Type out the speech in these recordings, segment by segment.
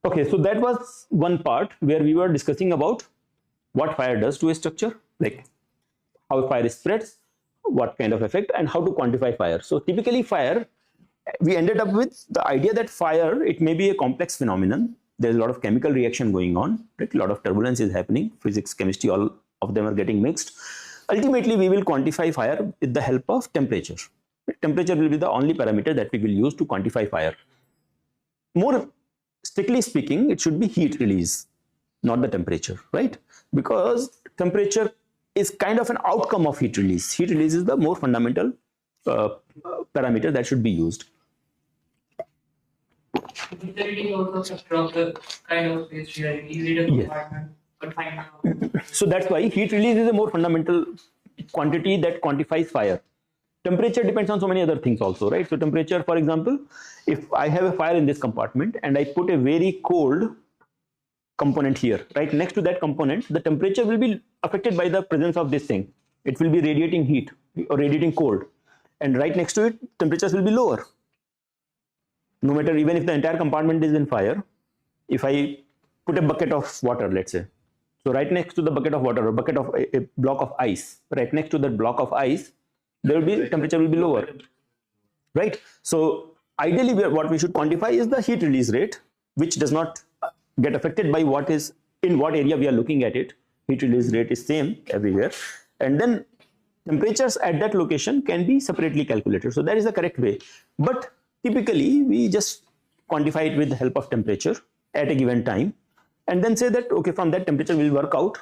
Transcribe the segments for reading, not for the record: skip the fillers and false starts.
Okay, so that was one part where we were discussing about what fire does to a structure, like how fire spreads, what kind of effect, and how to quantify fire. So typically fire, we ended up with the idea that fire, it may be a complex phenomenon. There's a lot of chemical reaction going on, right? A lot of turbulence is happening, physics, chemistry, all of them are getting mixed. Ultimately, we will quantify fire with the help of temperature. Temperature will be the only parameter that we will use to quantify fire. More strictly speaking, it should be heat release, not the temperature, right? Because temperature is kind of an outcome of heat release. Heat release is the more fundamental parameter that should be used. So that's why heat release is a more fundamental quantity that quantifies fire. Temperature depends on so many other things also, right? So temperature, for example, if I have a fire in this compartment and I put a very cold component here, right next to that component, the temperature will be affected by the presence of this thing. It will be radiating heat or radiating cold, and right next to it, temperatures will be lower. No matter, even if the entire compartment is in fire, if I put a bucket of water, let's say, so right next to the bucket of water, or bucket of a block of ice, right next to that block of ice, there will be temperature will be lower, right? So ideally, what we should quantify is the heat release rate, which does not get affected by what is in what area we are looking at it. Heat release rate is same everywhere, and then temperatures at that location can be separately calculated. So that is the correct way. But typically, we just quantify it with the help of temperature at a given time, and then say that okay, from that temperature we'll work out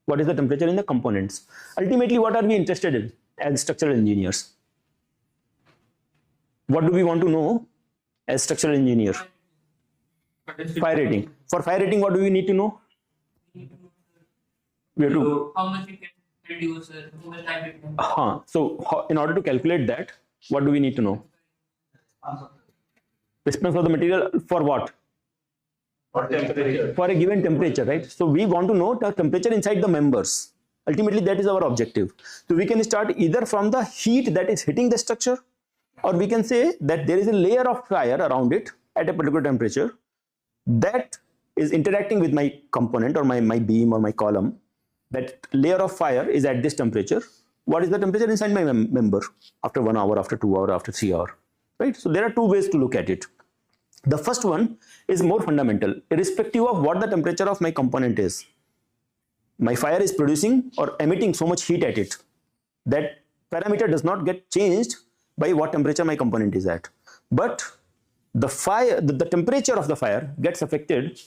what is the temperature in the components. Ultimately, what are we interested in as structural engineers? What do we want to know as structural engineer? Fire rating. For fire rating, what do we need to know? We have to how much it can reduce, how much time it can. So in order to calculate that, what do we need to know? Response of the material for what? For temperature. For a given temperature, right? So we want to know the temperature inside the members. Ultimately, that is our objective. So we can start either from the heat that is hitting the structure, or we can say that there is a layer of fire around it at a particular temperature that is interacting with my component or my beam or my column. That layer of fire is at this temperature. What is the temperature inside my member after 1 hour, after 2 hours, after 3 hours, right? So there are two ways to look at it. The first one is more fundamental, irrespective of what the temperature of my component is. My fire is producing or emitting so much heat at it. That parameter does not get changed by what temperature my component is at. But the fire, the temperature of the fire gets affected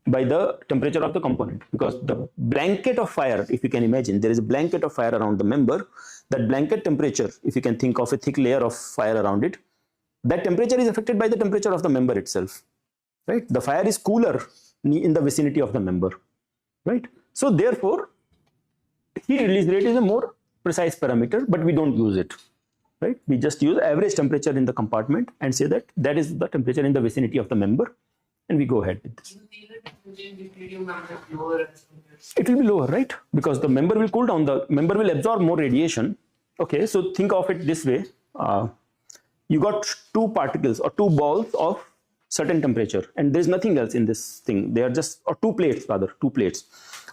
by the temperature of the component, because the blanket of fire, if you can imagine, there is a blanket of fire around the member. That blanket temperature, if you can think of a thick layer of fire around it, that temperature is affected by the temperature of the member itself, right? The fire is cooler in the vicinity of the member, right? So therefore, heat release rate is a more precise parameter, but we don't use it, right? We just use average temperature in the compartment and say that that is the temperature in the vicinity of the member, and we go ahead with this. It will be lower, right? Because the member will cool down, the member will absorb more radiation. Okay, so think of it this way. You got two particles or two balls of certain temperature, and there's nothing else in this thing. They are just, or two plates rather, two plates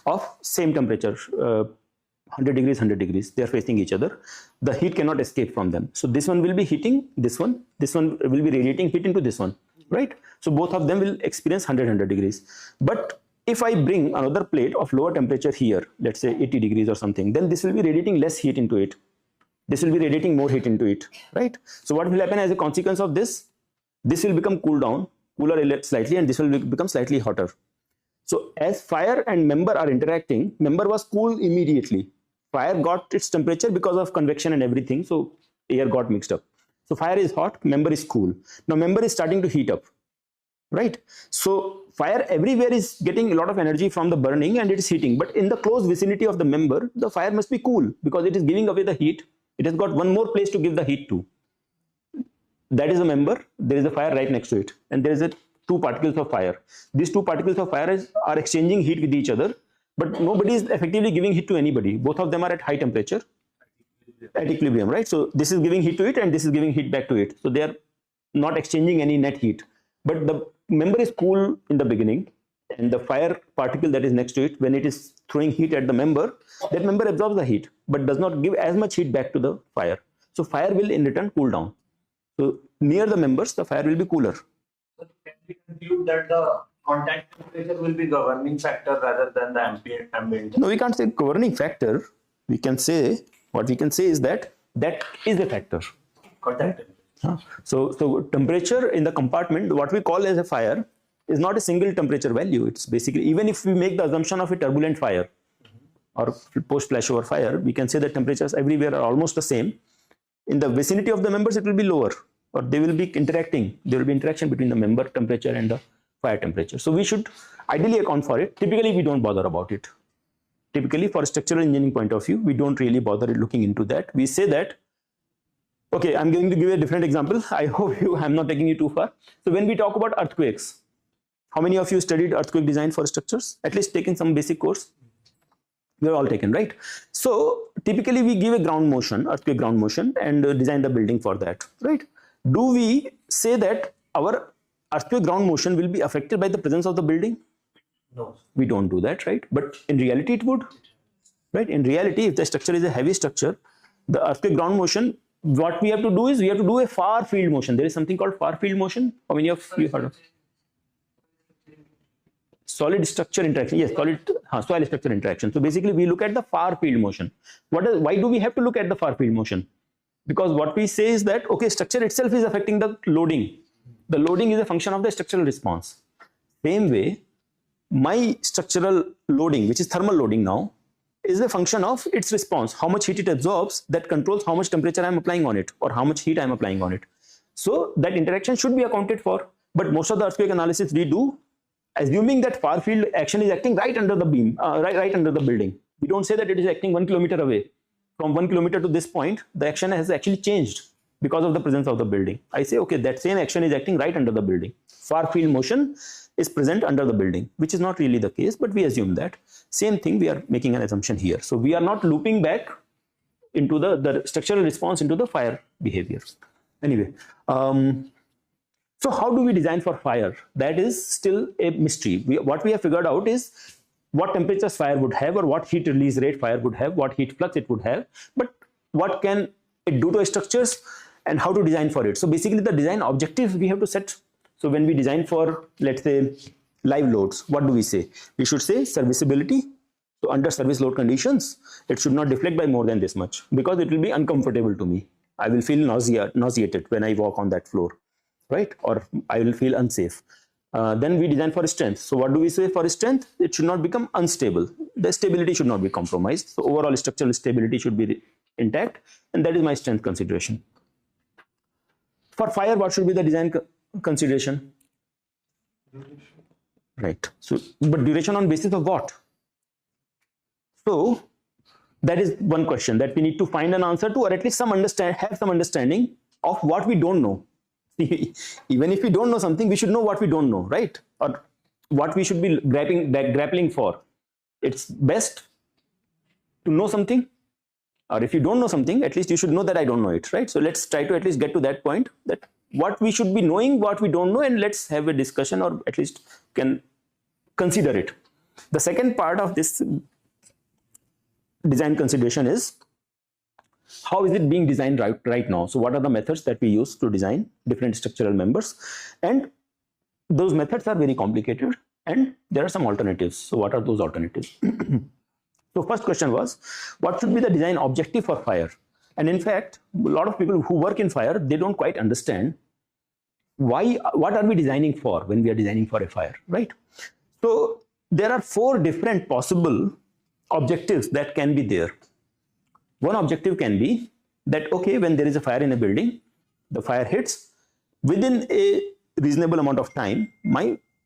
of same temperature, 100 degrees, 100 degrees. They are facing each other. The heat cannot escape from them. So this one will be heating this one will be radiating heat into this one, right? So both of them will experience 100 degrees. But if I bring another plate of lower temperature here, let's say 80 degrees or something, then this will be radiating less heat into it. This will be radiating more heat into it, right? So what will happen as a consequence of this? This will become cooled down, cooler slightly, and this will become slightly hotter. So as fire and member are interacting, member was cool immediately. Fire got its temperature because of convection and everything, so air got mixed up. So fire is hot, member is cool. Now member is starting to heat up, right? So fire everywhere is getting a lot of energy from the burning and it is heating, but in the close vicinity of the member, the fire must be cool because it is giving away the heat. It has got one more place to give the heat to. That is a member. There is a fire right next to it, and there is two particles of fire. These two particles of fire are exchanging heat with each other, but nobody is effectively giving heat to anybody. Both of them are at high temperature, at equilibrium, right? So this is giving heat to it, and this is giving heat back to it. So they are not exchanging any net heat. But the member is cool in the beginning, and the fire particle that is next to it, when it is throwing heat at the member, that member absorbs the heat but does not give as much heat back to the fire. So fire will in return cool down. So near the members, the fire will be cooler. So can we conclude that the contact temperature will be governing factor rather than the ambient? No, we can't say governing factor. We can say, what we can say is that is a factor. Contact temperature. So temperature in the compartment, what we call as a fire, is not a single temperature value. It's basically, even if we make the assumption of a turbulent fire or post flashover fire, we can say that temperatures everywhere are almost the same. In the vicinity of the members, it will be lower, or they will be interacting. There will be interaction between the member temperature and the fire temperature. So we should ideally account for it. Typically, we don't bother about it. Typically, for a structural engineering point of view, we don't really bother looking into that. We say that, okay, I'm going to give a different example. I hope I'm not taking you too far. So when we talk about earthquakes, how many of you studied earthquake design for structures? At least taken some basic course? You're all taken, right? So typically we give a ground motion, earthquake ground motion, and design the building for that, right? Do we say that our earthquake ground motion will be affected by the presence of the building? No. We don't do that, right? But in reality it would, right? In reality, if the structure is a heavy structure, the earthquake ground motion, what we have to do is we have to do a far field motion. There is something called far field motion. How many of you heard of? Solid structure interaction. Yes, soil structure interaction. So basically we look at the far field motion. Why do we have to look at the far field motion? Because what we say is that, okay, structure itself is affecting the loading. The loading is a function of the structural response. Same way, my structural loading, which is thermal loading now, is a function of its response. How much heat it absorbs, that controls how much temperature I am applying on it, or how much heat I am applying on it. So that interaction should be accounted for. But most of the earthquake analysis we do, assuming that far field action is acting right under the beam, right under the building. We don't say that it is acting 1 kilometer away. From 1 kilometer to this point, the action has actually changed because of the presence of the building. I say, okay, that same action is acting right under the building. Far field motion is present under the building, which is not really the case, but we assume that. Same thing, we are making an assumption here. So we are not looping back into the structural response into the fire behavior. Anyway, so how do we design for fire? That is still a mystery. What we have figured out is what temperatures fire would have, or what heat release rate fire would have, what heat flux it would have, but what can it do to structures and how to design for it. So basically the design objectives we have to set. So when we design for, let's say, live loads, what do we say? We should say serviceability. So under service load conditions, it should not deflect by more than this much, because it will be uncomfortable to me. I will feel nauseated when I walk on that floor, right? Or I will feel unsafe. Then we design for strength. So what do we say for strength? It should not become unstable. The stability should not be compromised. So overall structural stability should be intact, and that is my strength consideration. For fire, what should be the design consideration? Right. So, but duration on basis of what? So that is one question that we need to find an answer to, or at least have some understanding of what we don't know. Even if we don't know something, we should know what we don't know, right? Or what we should be grappling for. It's best to know something, or if you don't know something, at least you should know that I don't know it, right? So let's try to at least get to that point, that what we should be knowing, what we don't know, and let's have a discussion, or at least can consider it. The second part of this design consideration is, how is it being designed right now? So what are the methods that we use to design different structural members? And those methods are very complicated, and there are some alternatives. So what are those alternatives? So first question was, what should be the design objective for fire? And in fact, a lot of people who work in fire, they don't quite understand what are we designing for when we are designing for a fire, right? So there are 4 different possible objectives that can be there. One objective can be that, okay, when there is a fire in a building, the fire hits, within a reasonable amount of time,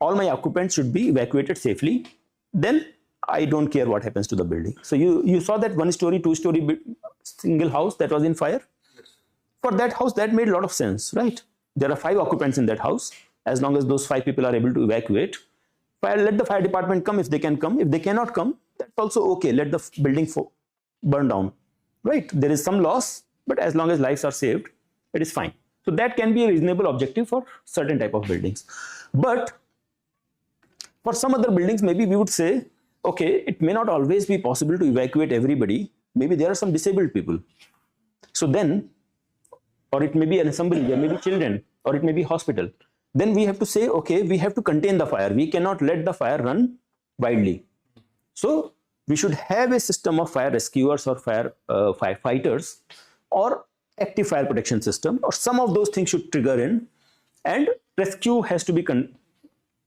all my occupants should be evacuated safely. Then I don't care what happens to the building. So you saw that 1-story, 2-story single house that was in fire. For that house, that made a lot of sense, right? There are 5 occupants in that house. As long as those 5 people are able to evacuate, let the fire department come if they can come. If they cannot come, that's also okay. Let the building burn down, right? There is some loss, but as long as lives are saved, it is fine. So that can be a reasonable objective for certain type of buildings. But for some other buildings, maybe we would say, okay, it may not always be possible to evacuate everybody. Maybe there are some disabled people. So then, or it may be an assembly, there may be children, or it may be hospital. Then we have to say, okay, we have to contain the fire. We cannot let the fire run widely. So we should have a system of fire rescuers or firefighters or active fire protection system, or some of those things should trigger in, and rescue has to be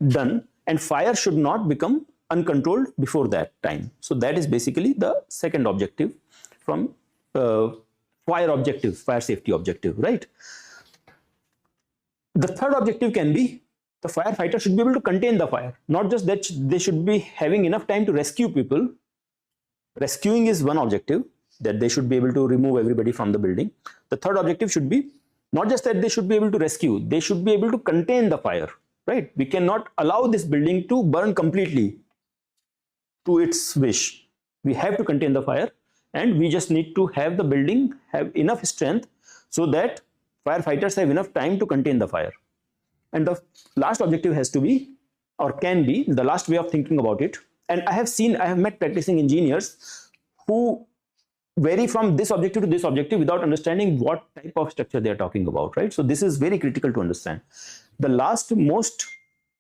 done, and fire should not become uncontrolled before that time. So that is basically the second objective from fire safety objective, right? The third objective can be the firefighter should be able to contain the fire. Not just that they should be having enough time to rescue people. Rescuing is one objective, that they should be able to remove everybody from the building. The third objective should be not just that they should be able to rescue, they should be able to contain the fire, right? We cannot allow this building to burn completely to its wish. We have to contain the fire, and we just need to have the building have enough strength so that firefighters have enough time to contain the fire. And the last objective has to be, or can be, the last way of thinking about it. And I have met practicing engineers who vary from this objective to this objective without understanding what type of structure they are talking about, right? So this is very critical to understand. The last most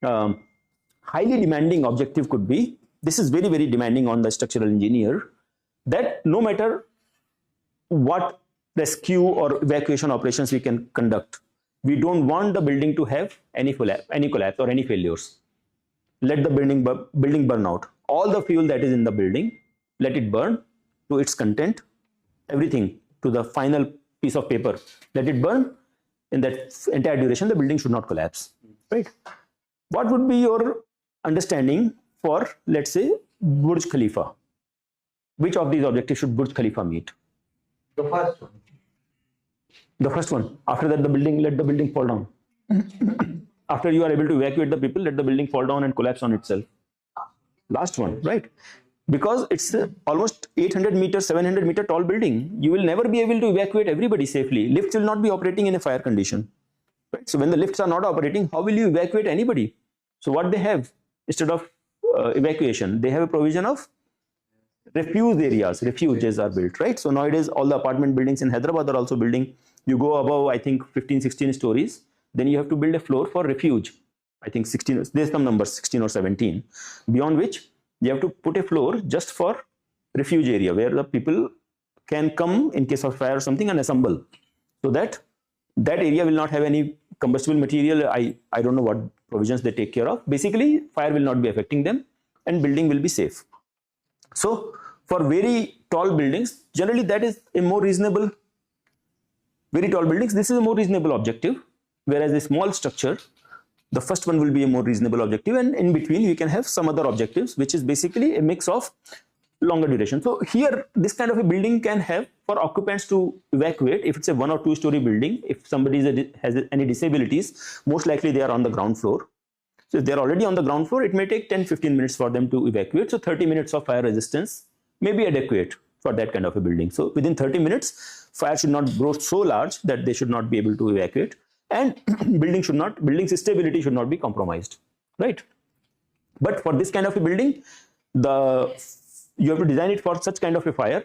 highly demanding objective could be, this is very, very demanding on the structural engineer, that no matter what rescue or evacuation operations we can conduct, we don't want the building to have any collapse or any failures. Let the building burn out. All the fuel that is in the building, let it burn to its content, everything to the final piece of paper. Let it burn. In that entire duration, the building should not collapse, right? What would be your understanding for, let's say, Burj Khalifa? Which of these objectives should Burj Khalifa meet? The first one. The first one. After that, let the building fall down. After you are able to evacuate the people, let the building fall down and collapse on itself. Last one, right? Because it's almost 800 meter, 700 meter tall building. You will never be able to evacuate everybody safely. Lifts will not be operating in a fire condition, right? So when the lifts are not operating, how will you evacuate anybody? So what they have, instead of evacuation, they have a provision of refuges are built, right? So nowadays all the apartment buildings in Hyderabad are also building. You go above, I think 15, 16 stories, then you have to build a floor for refuge. I think 16, there's some numbers, 16 or 17, beyond which you have to put a floor just for refuge area where the people can come in case of fire or something and assemble, so that area will not have any combustible material. I don't know what provisions they take care of. Basically, fire will not be affecting them and building will be safe. So for very tall buildings, generally that is a more reasonable, very tall buildings, this is a more reasonable objective, whereas a small structure, the first one will be a more reasonable objective, and in between we can have some other objectives, which is basically a mix of longer duration. So here, this kind of a building can have, for occupants to evacuate, if it's a 1 or 2 story building, if somebody has any disabilities, most likely they are on the ground floor. So if they're already on the ground floor, it may take 10-15 minutes for them to evacuate. So 30 minutes of fire resistance may be adequate for that kind of a building. So within 30 minutes, fire should not grow so large that they should not be able to evacuate, and building stability should not be compromised, right? But for this kind of a building, you have to design it for such kind of a fire,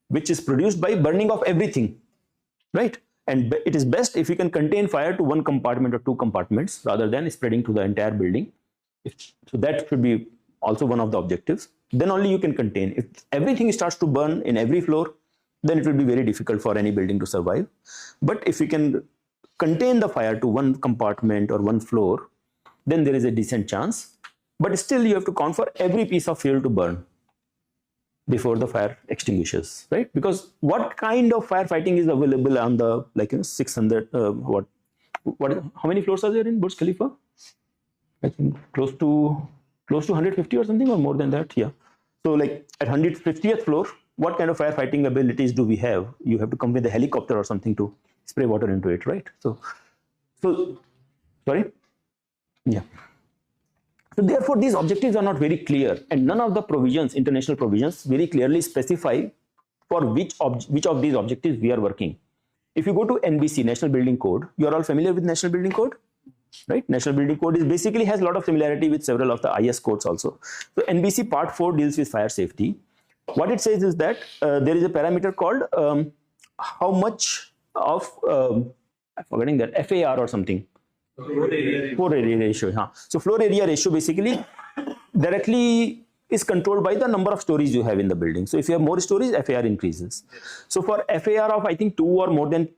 which is produced by burning of everything, right? And it is best if you can contain fire to one compartment or 2 compartments rather than spreading to the entire building. So that should be also one of the objectives. Then only you can contain. If everything starts to burn in every floor, then it will be very difficult for any building to survive. But if you can contain the fire to one compartment or one floor, then there is a decent chance. But still you have to count for every piece of fuel to burn before the fire extinguishes, right? Because what kind of firefighting is available on the 600 how many floors are there in Burj Khalifa? I think close to 150 or something, or more than that. Yeah. So like at 150th floor, what kind of firefighting abilities do we have? You have to come with a helicopter or something to spray water into it, right? So sorry. Yeah. So therefore, these objectives are not very clear, and none of the provisions, international provisions, very clearly specify for which of these objectives we are working. If you go to NBC, National Building Code, you are all familiar with National Building Code, right? National Building Code is basically has a lot of similarity with several of the IS codes also. So NBC Part 4 deals with fire safety. What it says is that there is a parameter called how much of I'm forgetting that FAR or something. Floor area ratio. Huh? So floor area ratio basically directly is controlled by the number of stories you have in the building. So if you have more stories, FAR increases. So for FAR of I think 2 or more than 2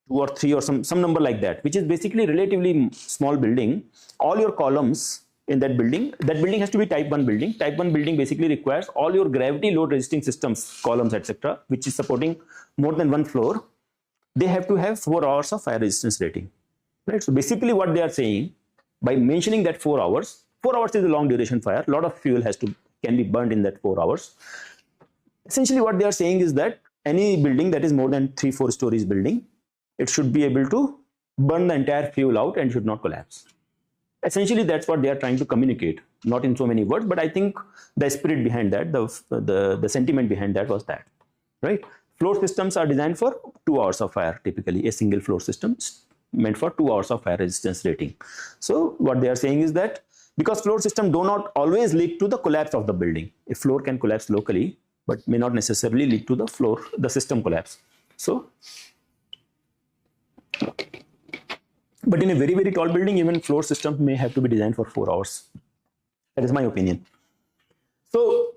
or 3 or some number like that, which is basically relatively small building, all your columns in that building has to be type 1 building. Type 1 building basically requires all your gravity load resisting systems, columns, etc., which is supporting more than one floor. They have to have 4 hours of fire resistance rating. Right? So basically what they are saying by mentioning that 4 hours is a long duration fire, a lot of fuel can be burned in that 4 hours. Essentially what they are saying is that any building that is more than 3-4 stories building, it should be able to burn the entire fuel out and should not collapse. Essentially that's what they are trying to communicate, not in so many words, but I think the spirit behind that, the sentiment behind that was that, right? Floor systems are designed for 2 hours of fire, typically a single floor system meant for 2 hours of fire resistance rating. So what they are saying is that because floor system do not always lead to the collapse of the building. A floor can collapse locally, but may not necessarily lead to the system collapse. So, but in a very, very tall building, even floor system may have to be designed for 4 hours. That is my opinion. So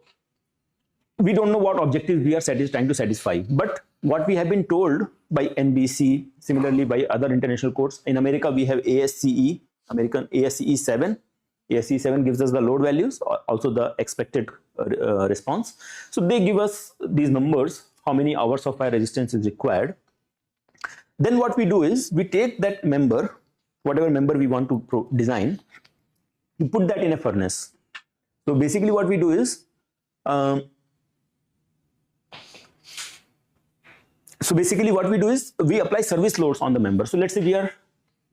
we don't know what objectives we are trying to satisfy, but what we have been told by NBC, similarly by other international codes. In America, we have ASCE, American ASCE 7. ASCE 7 gives us the load values, also the expected response. So they give us these numbers, how many hours of fire resistance is required. Then what we do is we take that member, whatever member we want to design, we put that in a furnace. So basically what we do is, we apply service loads on the member. So let's say we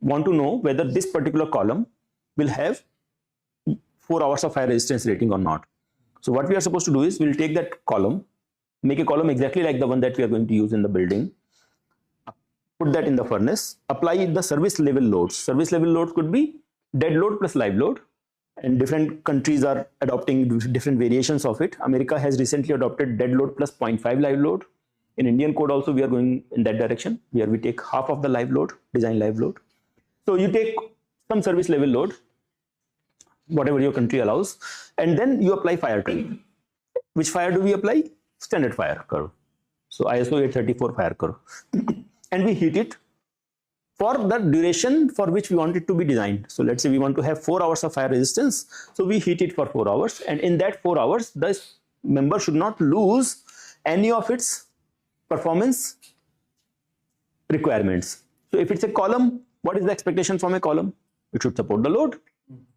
want to know whether this particular column will have 4 hours of fire resistance rating or not. So what we are supposed to do is we'll take that column, make a column exactly like the one that we are going to use in the building, put that in the furnace, apply the service level loads. Service level loads could be dead load plus live load, and different countries are adopting different variations of it. America has recently adopted dead load plus 0.5 live load. In Indian code also we are going in that direction, where we take half of the live load, design live load. So you take some service level load, whatever your country allows, and then you apply fire to it. Which fire do we apply? Standard fire curve. So ISO 834 fire curve. And we heat it for the duration for which we want it to be designed. So let's say we want to have 4 hours of fire resistance. So we heat it for 4 hours, and in that 4 hours, the member should not lose any of its performance requirements. So if it's a column, what is the expectation from a column? It should support the load.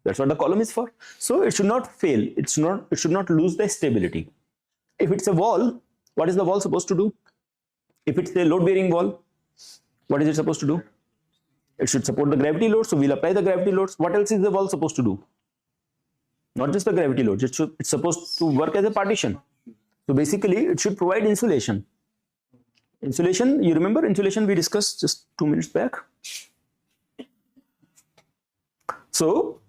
That's what the column is for. So it should not fail. It should not lose the stability. If it's a wall, what is the wall supposed to do? If it's a load-bearing wall, what is it supposed to do? It should support the gravity load. So we'll apply the gravity loads. What else is the wall supposed to do? Not just the gravity loads. It's supposed to work as a partition. So basically, it should provide insulation. Insulation, you remember insulation we discussed just 2 minutes back. So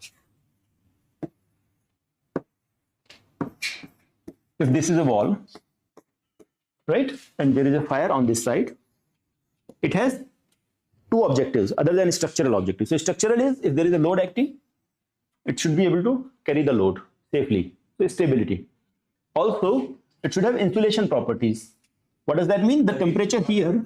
if this is a wall, right, and there is a fire on this side, it has 2 objectives other than structural objectives. So structural is, if there is a load acting, it should be able to carry the load safely. So stability. Also, it should have insulation properties. What does that mean? The temperature here,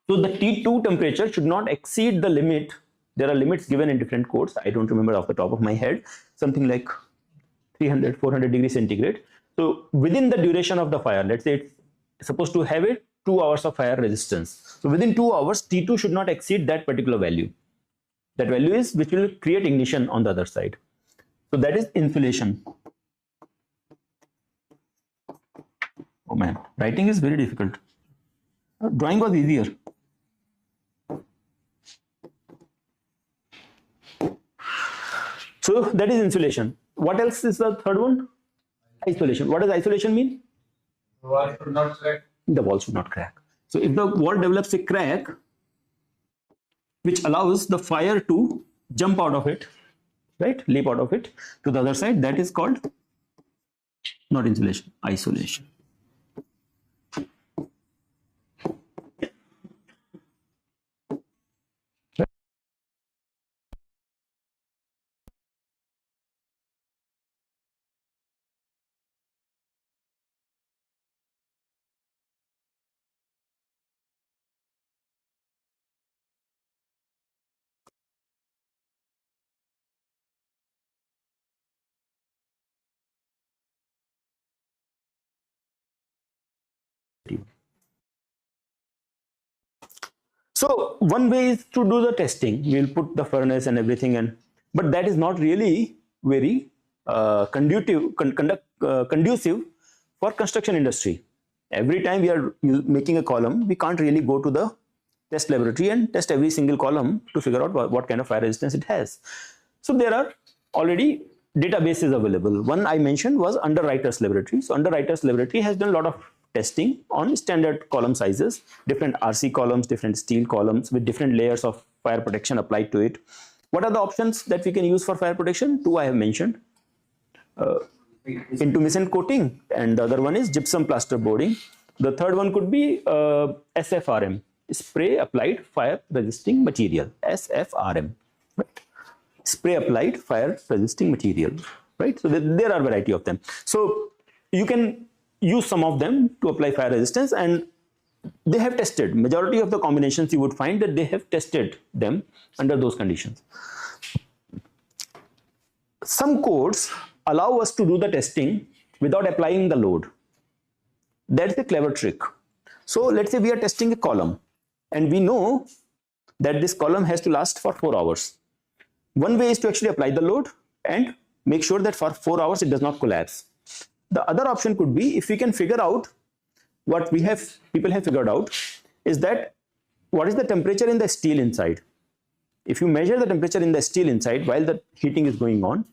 so the T2 temperature should not exceed the limit. There are limits given in different codes. I don't remember off the top of my head, something like 300, 400 degrees centigrade. So within the duration of the fire, let's say it's supposed to have a 2 hours of fire resistance. So within 2 hours, T2 should not exceed that particular value. That value is which will create ignition on the other side. So that is insulation. Oh man, writing is very difficult. Drawing was easier. So that is insulation. What else is the third one? Isolation. What does isolation mean? Wall should not crack. the wall should not crack. So if the wall develops a crack, which allows the fire to jump out of it, right, leap out of it to the other side, that is called not insulation, isolation. So one way is to do the testing. We'll put the furnace and everything, but that is not really very conducive for construction industry. Every time we are making a column, we can't really go to the test laboratory and test every single column to figure out what kind of fire resistance it has. So there are already databases available. One I mentioned was Underwriters Laboratory. So Underwriters Laboratory has done a lot of testing on standard column sizes, different RC columns, different steel columns with different layers of fire protection applied to it. What are the options that we can use for fire protection? Two I have mentioned. Intumescent coating, and the other one is gypsum plaster boarding. The third one could be SFRM, spray applied fire resisting material, SFRM, right? Spray applied fire resisting material, right? So there are a variety of them. So you can use some of them to apply fire resistance, and they have tested. Majority of the combinations you would find that they have tested them under those conditions. Some codes allow us to do the testing without applying the load. That's the clever trick. So let's say we are testing a column and we know that this column has to last for 4 hours. One way is to actually apply the load and make sure that for 4 hours it does not collapse. The other option could be, if we can figure out what people have figured out, is that what is the temperature in the steel inside. If you measure the temperature in the steel inside while the heating is going on,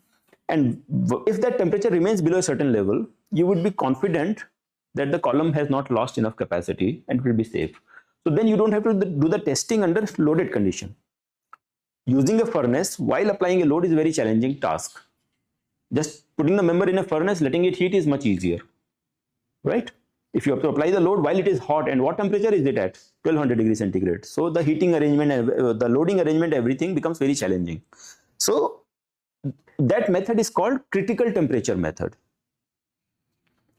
and if that temperature remains below a certain level, you would be confident that the column has not lost enough capacity and will be safe. So then you don't have to do the testing under loaded condition. Using a furnace while applying a load is a very challenging task. Just putting the member in a furnace, letting it heat is much easier, right? If you have to apply the load while it is hot, and what temperature is it at? 1200 degrees centigrade. So the heating arrangement, the loading arrangement, everything becomes very challenging. So that method is called critical temperature method,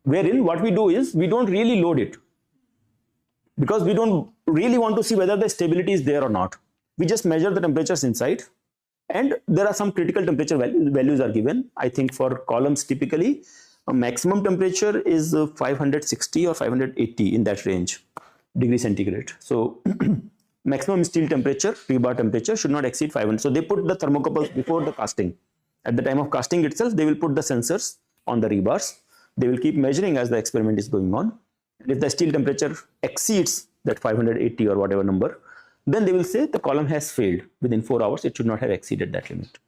wherein what we do is we don't really load it because we don't really want to see whether the stability is there or not. We just measure the temperatures inside, and there are some critical temperature values are given. I think for columns typically a maximum temperature is 560 or 580 in that range degree centigrade. So maximum steel temperature, rebar temperature should not exceed 500. So they put the thermocouples before the casting. At the time of casting itself, they will put the sensors on the rebars. They will keep measuring as the experiment is going on. And if the steel temperature exceeds that 580 or whatever number, then they will say the column has failed. Within 4 hours, it should not have exceeded that limit.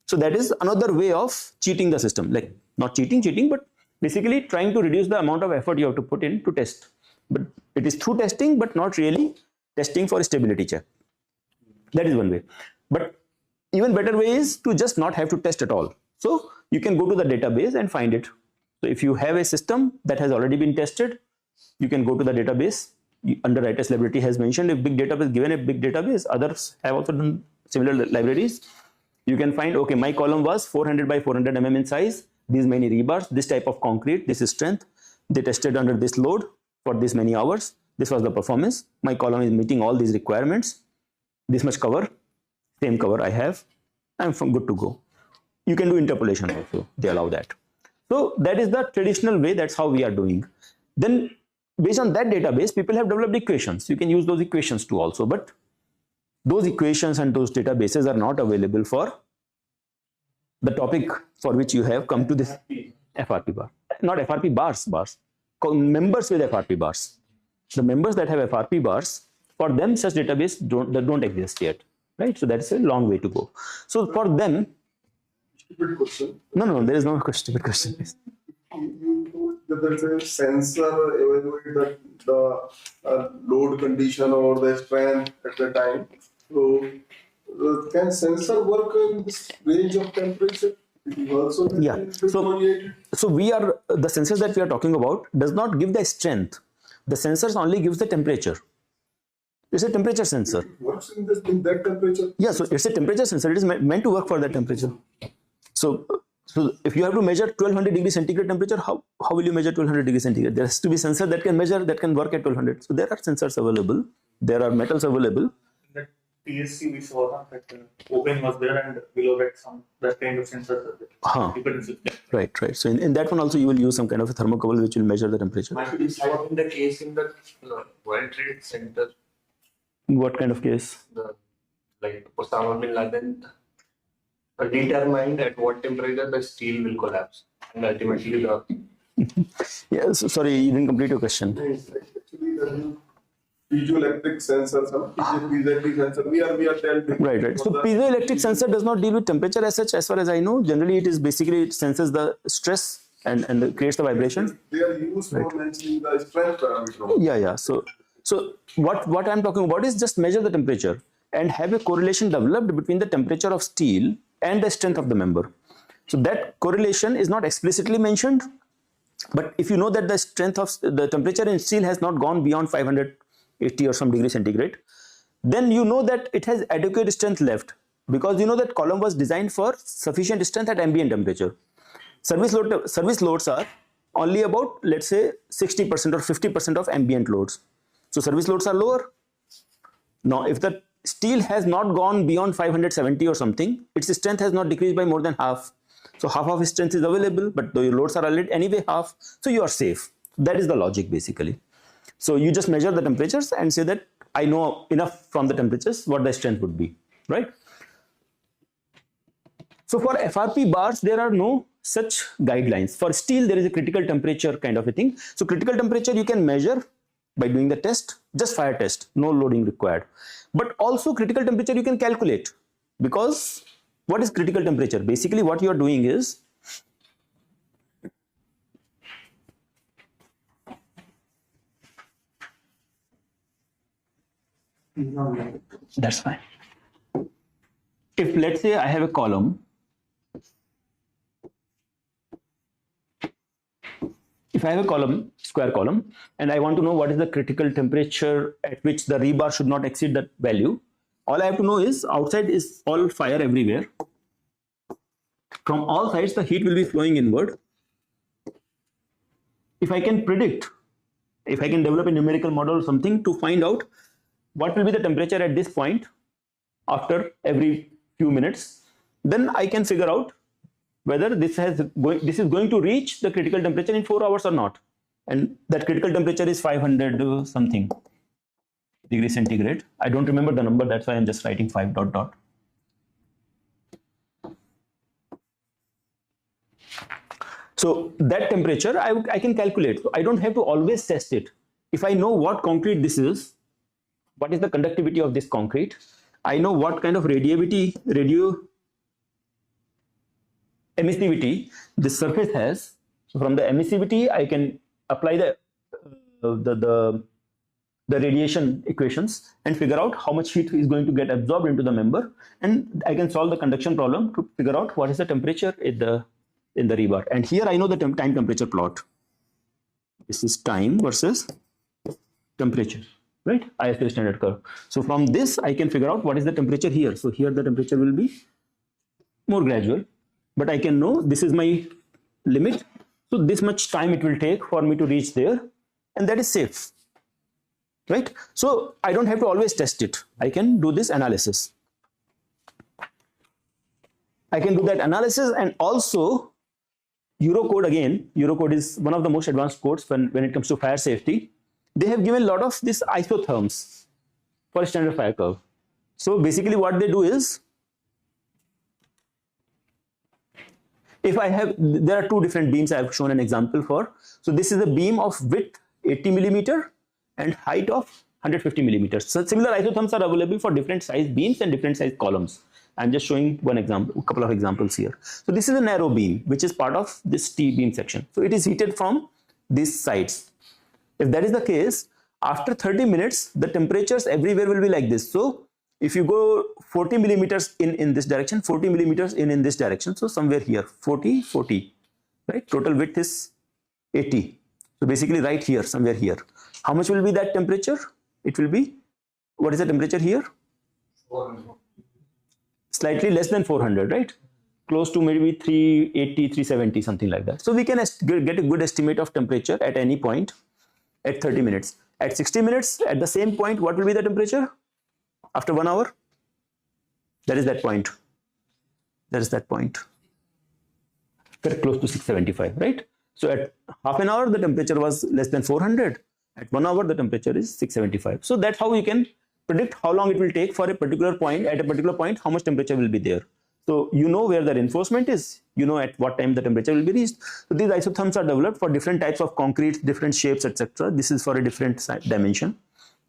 So that is another way of cheating the system, like not cheating, but basically trying to reduce the amount of effort you have to put in to test. But it is through testing, but not really testing for stability check. That is one way. But even better way is to just not have to test at all. So you can go to the database and find it. So if you have a system that has already been tested, you can go to the database. Underwriters Laboratory has mentioned a big database, given a big database. Others have also done similar libraries. You can find, okay, my column was 400 by 400 mm in size, these many rebars, this type of concrete, this is strength. They tested under this load for this many hours. This was the performance. My column is meeting all these requirements. This much cover, same cover I have. I'm good to go. You can do interpolation also. They allow that. So that is the traditional way. That's how we are doing. Then based on that database, people have developed equations. You can use those equations too also, but those equations and those databases are not available for the topic for which you have come to this FRP bar. Not FRP bars. Members with FRP bars. The members that have FRP bars, for them such database don't exist yet, right? So that's a long way to go. So for them, no, there is no stupid question. there is a sensor evaluate the load condition or the strength at the time. So can sensor work in this range of temperature? It is also Yeah. So we are the sensors that we are talking about does not give the strength. The sensors only gives the temperature. It's a temperature sensor. it works in that temperature. Yeah, so it's a temperature sensor. It is meant to work for that temperature. So if you have to measure 1200 degree centigrade temperature, how will you measure 1200 degree centigrade? There has to be sensor that can measure, that can work at 1200. So there are sensors available. There are metals available. That TSC we saw that open was there and below that kind of sensors are there. Huh. You couldn't see. Right. So in that one also you will use some kind of a thermocouple which will measure the temperature. Might be in the case in the World Trade Center, What kind of case? like Osama bin Laden determined at what temperature the steel will collapse, and ultimately the Yeah, sorry, you didn't complete your question. Actually, the piezoelectric sensors, piezoelectric sensor. We are telling. Right. So piezoelectric sensor does not deal with temperature as such, as far as I know. Generally, it is basically it senses the stress and creates the vibration. They are used for mentioning the strength parameter. Yeah. So what I'm talking about is just measure the temperature and have a correlation developed between the temperature of steel and the strength of the member. So that correlation is not explicitly mentioned, but if you know that the strength of the temperature in steel has not gone beyond 580 or some degree centigrade, then you know that it has adequate strength left, because you know that column was designed for sufficient strength at ambient temperature. Service loads are only about, let's say, 60% or 50% of ambient loads. So service loads are lower. Now, if the steel has not gone beyond 570 or something, its strength has not decreased by more than half. So half of its strength is available, but the loads are already anyway half, so you are safe. That is the logic basically. So you just measure the temperatures and say that I know enough from the temperatures what the strength would be, right? So for FRP bars, there are no such guidelines. For steel, there is a critical temperature kind of a thing. So critical temperature you can measure by doing the test, just fire test, no loading required. But also critical temperature you can calculate, because what is critical temperature? Basically what you are doing is, that's fine. If let's say I have a column, if I have a column, square column, and I want to know what is the critical temperature at which the rebar should not exceed that value, all I have to know is outside is all fire everywhere. From all sides, the heat will be flowing inward. If I can predict, if I can develop a numerical model or something to find out what will be the temperature at this point after every few minutes, then I can figure out whether this is going to reach the critical temperature in 4 hours or not. And that critical temperature is 500 something degrees centigrade. I don't remember the number, that's why I'm just writing 5 ... So that temperature I can calculate. So I don't have to always test it. If I know what concrete this is, what is the conductivity of this concrete, I know what kind of emissivity this surface has. So from the emissivity, I can apply the radiation equations and figure out how much heat is going to get absorbed into the member, and I can solve the conduction problem to figure out what is the temperature in the rebar. And here I know the time temperature plot. This is time versus temperature, right? ISO standard curve. So from this I can figure out what is the temperature here. So here the temperature will be more gradual, but I can know this is my limit. So this much time it will take for me to reach there, and that is safe, right? So I don't have to always test it. I can do this analysis. I can do that analysis, and also Eurocode, again, Eurocode is one of the most advanced codes when it comes to fire safety. They have given a lot of this isotherms for standard fire curve. So basically what they do is, if I have, there are two different beams I have shown an example for. So this is a beam of width 80 millimeter and height of 150 millimeters. So similar isotherms are available for different size beams and different size columns. I'm just showing one example, a couple of examples here. So this is a narrow beam, which is part of this T beam section. So it is heated from these sides. If that is the case, after 30 minutes, the temperatures everywhere will be like this. So if you go 40 millimeters in this direction, 40 millimeters in this direction, so somewhere here, 40, 40, right? Total width is 80. So basically right here, somewhere here. How much will be that temperature? It will be, what is the temperature here? 400. Slightly less than 400, right? Close to maybe 380, 370, something like that. So we can get a good estimate of temperature at any point at 30 minutes. At 60 minutes, at the same point, what will be the temperature? After 1 hour? That is that point. That is that point. Very close to 675, right? So at half an hour, the temperature was less than 400. At 1 hour, the temperature is 675. So that's how you can predict how long it will take for a particular point. At a particular point, how much temperature will be there. So you know where the reinforcement is. You know at what time the temperature will be reached. So these isotherms are developed for different types of concrete, different shapes, etc. This is for a different dimension,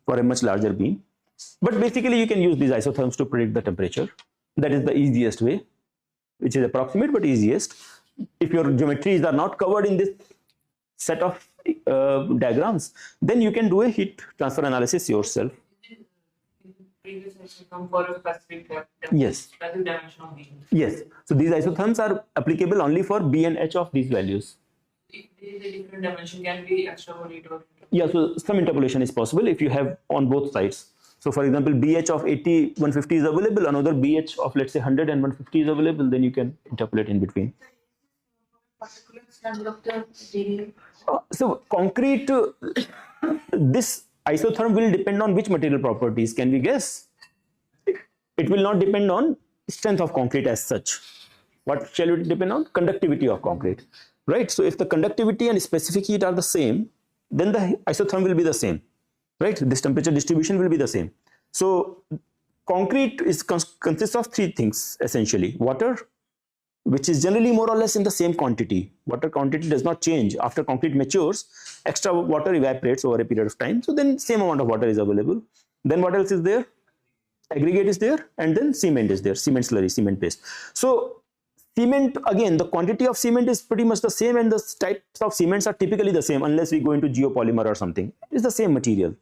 for a much larger beam. But basically, you can use these isotherms to predict the temperature. That is the easiest way, which is approximate but easiest. If your geometries are not covered in this set of diagrams, then you can do a heat transfer analysis yourself. Previous come for a specific Yes. specific dimension of beam. Yes. So these isotherms are applicable only for B and H of these values. If there is a different dimension, can be extrapolated or Yeah, so some interpolation is possible if you have on both sides. So for example, BH of 80, 150 is available, another BH of let's say 100 and 150 is available, then you can interpolate in between. particular standard of the material. So concrete, this isotherm will depend on which material properties. Can we guess? It will not depend on strength of concrete as such. What shall it depend on? Conductivity of concrete, right? So if the conductivity and specific heat are the same, then the isotherm will be the same, right? This temperature distribution will be the same. So concrete consists of three things essentially: water, which is generally more or less in the same quantity. Water quantity does not change. After concrete matures, extra water evaporates over a period of time. So then same amount of water is available. Then what else is there? Aggregate is there, and then cement is there, cement slurry, cement paste. So cement, again, the quantity of cement is pretty much the same, and the types of cements are typically the same unless we go into geopolymer or something. It's the same material.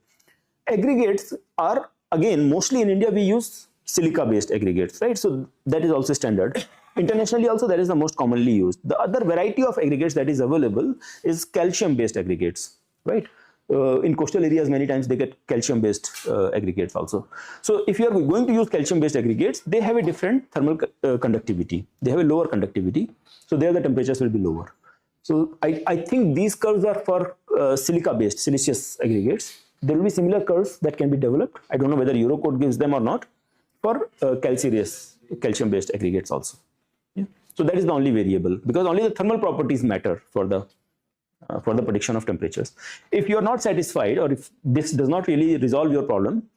Aggregates are, again, mostly in India we use silica based aggregates, right? So that is also standard. Internationally also that is the most commonly used. The other variety of aggregates that is available is calcium based aggregates, right? In coastal areas many times they get calcium based aggregates also. So if you are going to use calcium based aggregates, they have a different thermal conductivity. They have a lower conductivity, so there the temperatures will be lower. So I think these curves are for silica based, siliceous aggregates. There will be similar curves that can be developed. I don't know whether Eurocode gives them or not for calcium based aggregates also. Yeah. So that is the only variable, because only the thermal properties matter for the prediction of temperatures. If you are not satisfied, or if this does not really resolve your problem,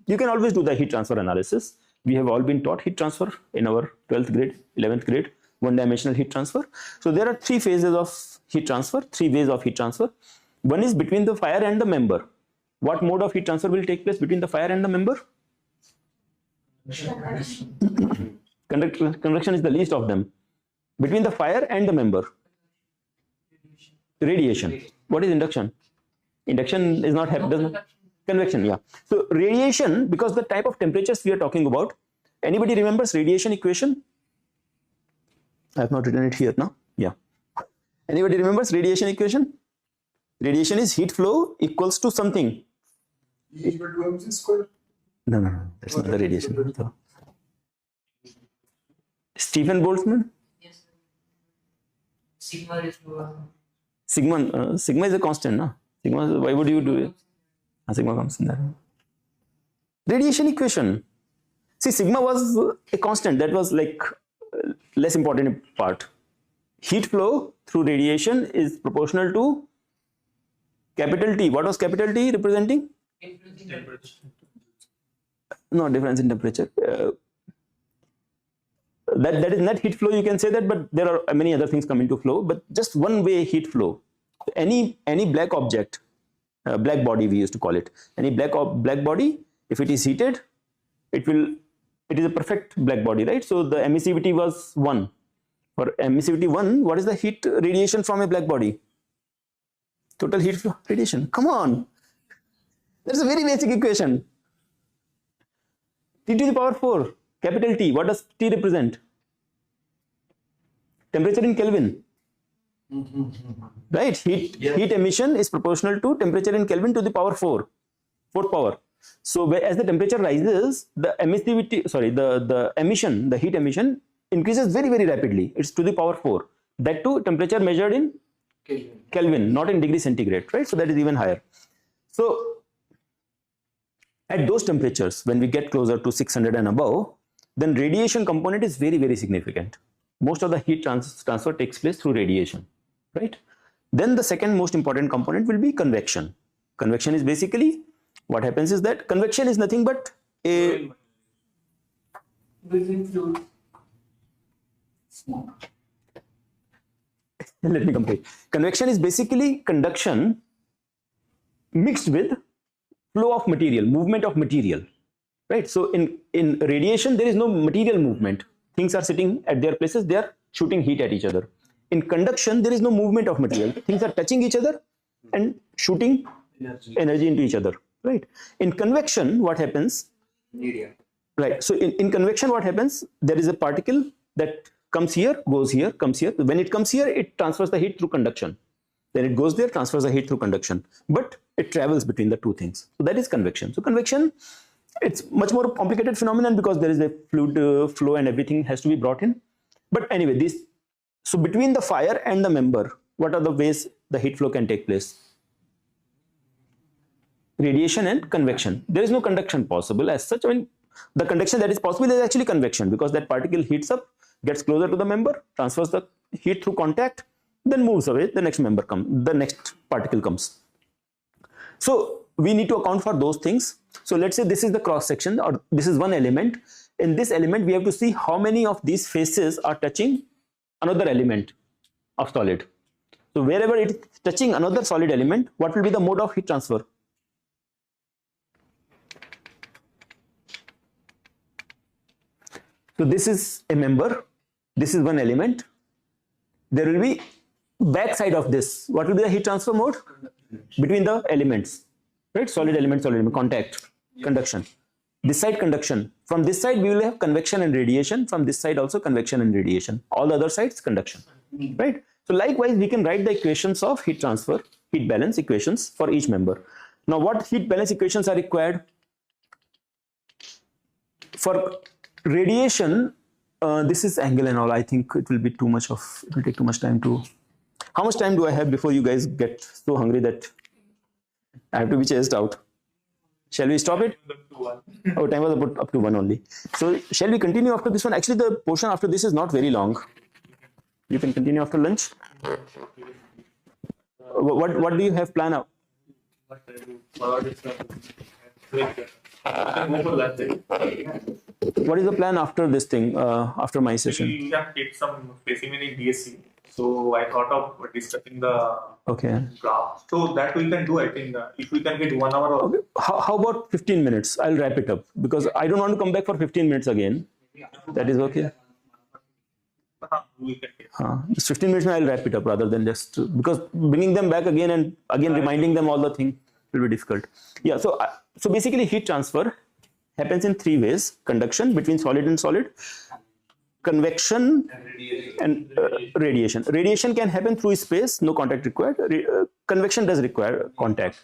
you can always do the heat transfer analysis. We have all been taught heat transfer in our 12th grade, 11th grade, one-dimensional heat transfer. So there are three phases of heat transfer, three ways of heat transfer. One is between the fire and the member. What mode of heat transfer will take place between the fire and the member? Convection is the least of them. Between the fire and the member. Radiation. What is induction? Induction is not happening. Convection, yeah. So radiation, because the type of temperatures we are talking about, anybody remembers radiation equation? I have not written it here now. Yeah. Anybody remembers radiation equation? Radiation is heat flow equals to something. E equal to mc square. No, that's not the radiation. So, Stephen Boltzmann? Yes, sir. Sigma is to Sigma is a constant, no? Sigma, why would you do it? Sigma comes in there. Radiation equation. See, sigma was a constant. That was like less important part. Heat flow through radiation is proportional to capital T. What was capital T representing? temperature. No difference in temperature. That is net heat flow, you can say that, but there are many other things come into flow. But just one way heat flow. Any black object, black body we used to call it. Any black body, if it is heated, it is a perfect black body, right? So the emissivity was 1. For emissivity 1, what is the heat radiation from a black body? Total heat flow radiation. Come on. That's a very basic equation. T to the power 4, capital T. What does T represent? Temperature in Kelvin. Right? Heat emission is proportional to temperature in Kelvin to the power 4, fourth power. So as the temperature rises, the emissivity, sorry, the emission, the heat emission increases very, very rapidly. It's to the power 4. That too, temperature measured in Kelvin, not in degree centigrade, right? So that is even higher. So at those temperatures, when we get closer to 600 and above, then radiation component is very, very significant. Most of the heat transfer takes place through radiation, right? Then the second most important component will be convection. Convection is basically, what happens is that convection is nothing but a... Breathing fluid. Smoke. Let me complete. Convection is basically conduction mixed with flow of material, movement of material, right? So in radiation, there is no material movement. Things are sitting at their places, they are shooting heat at each other. In conduction, there is no movement of material. Things are touching each other and shooting energy into each other, right? In convection, what happens? Media. Right. So in convection, what happens? There is a particle that comes here, goes here, comes here. When it comes here, it transfers the heat through conduction. Then it goes there, transfers the heat through conduction. But it travels between the two things. So that is convection. So convection, it's much more complicated phenomenon because there is a fluid flow and everything has to be brought in. But anyway, so between the fire and the member, what are the ways the heat flow can take place? Radiation and convection. There is no conduction possible as such. I mean, the conduction that is possible is actually convection because that particle heats up, gets closer to the member, transfers the heat through contact, then moves away. The next member comes, the next particle comes. So we need to account for those things. So let's say this is the cross section, or this is one element. In this element, we have to see how many of these faces are touching another element of solid. So wherever it is touching another solid element, what will be the mode of heat transfer? So this is a member, this is one element. There will be back side of this. What will be the heat transfer mode? Between the elements, right? Solid element, contact, conduction. This side conduction. From this side we will have convection and radiation. From this side also convection and radiation. All the other sides conduction, right? So likewise we can write the equations of heat transfer, heat balance equations for each member. Now what heat balance equations are required? For radiation, this is angle and all. I think it will be too much of, it will take too much time to... How much time do I have before you guys get so hungry that I have to be chased out? Shall we stop it? Oh, time was up to 1 only. So shall we continue after this one? Actually, the portion after this is not very long. You can continue after lunch. What do you have planned out? What is the plan after this thing, after my session? We have take some specimen in DSC. So I thought of discussing the graph. So that we can do, I think, if we can get 1 hour or... Okay. How about 15 minutes? I'll wrap it up because I don't want to come back for 15 minutes again. That is okay? We can take. Just 15 minutes I'll wrap it up rather than just... Because bringing them back again and again reminding them all the thing will be difficult. Yeah, so basically heat transfer happens in 3 ways. Conduction between solid and solid. Convection and radiation. Radiation can happen through space, no contact required. Convection does require contact.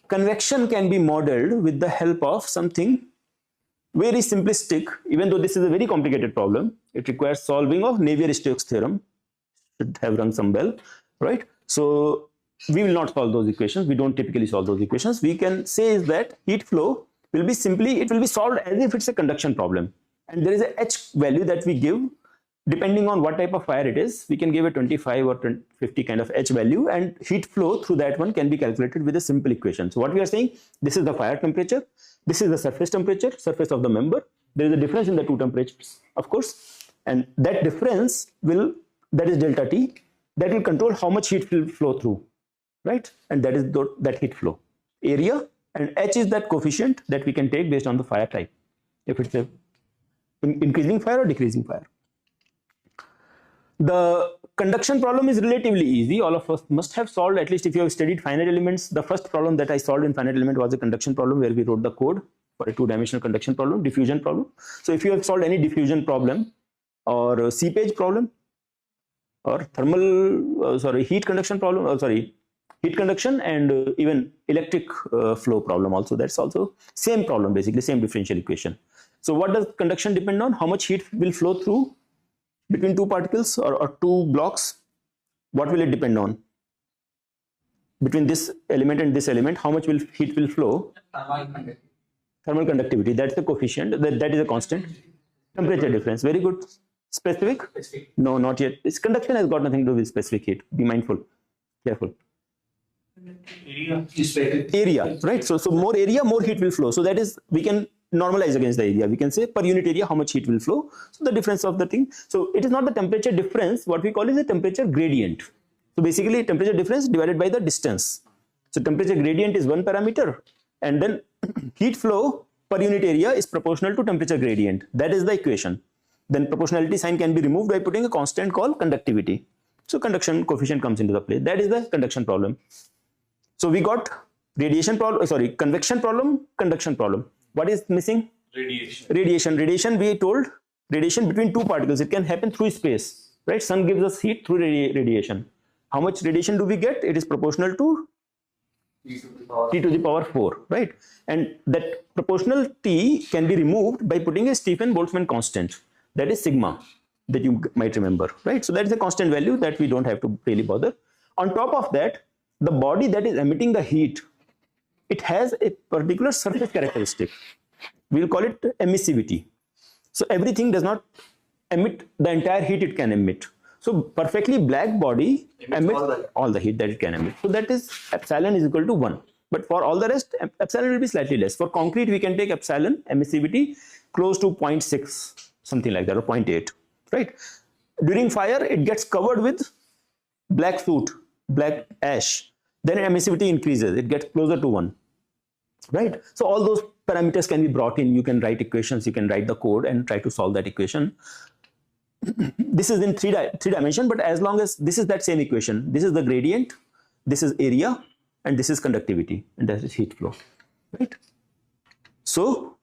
Convection can be modeled with the help of something very simplistic, even though this is a very complicated problem. It requires solving of Navier-Stokes theorem. Should have rung some bell, right? So we will not solve those equations. We don't typically solve those equations. We can say is that heat flow will be simply, it will be solved as if it's a conduction problem. And there is a H value that we give depending on what type of fire it is. We can give a 25 or 50 kind of H value, and heat flow through that one can be calculated with a simple equation. So what we are saying, this is the fire temperature, this is the surface temperature, surface of the member. There is a difference in the two temperatures, of course, and that difference will, that is delta T, that will control how much heat will flow through, right? And that is that heat flow area, and H is that coefficient that we can take based on the fire type, if it's a increasing fire or decreasing fire. The conduction problem is relatively easy. All of us must have solved, at least if you have studied finite elements. The first problem that I solved in finite element was a conduction problem where we wrote the code for a two-dimensional conduction problem, diffusion problem. So if you have solved any diffusion problem or seepage problem or heat conduction problem, heat conduction and even electric flow problem also, that's also same problem, basically same differential equation. So what does conduction depend on? How much heat will flow through between two particles or two blocks? What will it depend on? Between this element and this element, how much heat will flow? Thermal conductivity, that's the coefficient, that is a constant. Temperature difference, very good. Specific? No, not yet. This conduction has got nothing to do with specific heat. Be mindful, careful. Area, right? So more area, more heat will flow. So that is, we can normalize against the area. We can say per unit area how much heat will flow. So the difference of the thing. So it is not the temperature difference. What we call is a temperature gradient. So basically temperature difference divided by the distance. So temperature gradient is one parameter, and then heat flow per unit area is proportional to temperature gradient. That is the equation. Then proportionality sign can be removed by putting a constant called conductivity. So conduction coefficient comes into the play. That is the conduction problem. So we got radiation problem, convection problem, conduction problem. What is missing? Radiation. Radiation, we told, radiation between two particles. It can happen through space, right? Sun gives us heat through radiation. How much radiation do we get? It is proportional to T to the power 4, right? And that proportional T can be removed by putting a Stephen-Boltzmann constant. That is sigma, that you might remember, right? So that is a constant value that we don't have to really bother. On top of that, the body that is emitting the heat, it has a particular surface characteristic. We'll call it emissivity. So everything does not emit the entire heat it can emit. So perfectly black body emits all the heat that it can emit. So that is epsilon is equal to 1. But for all the rest, epsilon will be slightly less. For concrete, we can take epsilon emissivity close to 0.6, something like that, or 0.8, right? During fire, it gets covered with black soot, black ash. Then emissivity increases, it gets closer to 1, right? So all those parameters can be brought in. You can write equations, you can write the code and try to solve that equation. This is in three dimension, but as long as this is that same equation, this is the gradient, this is area, and this is conductivity, and that is heat flow, right? So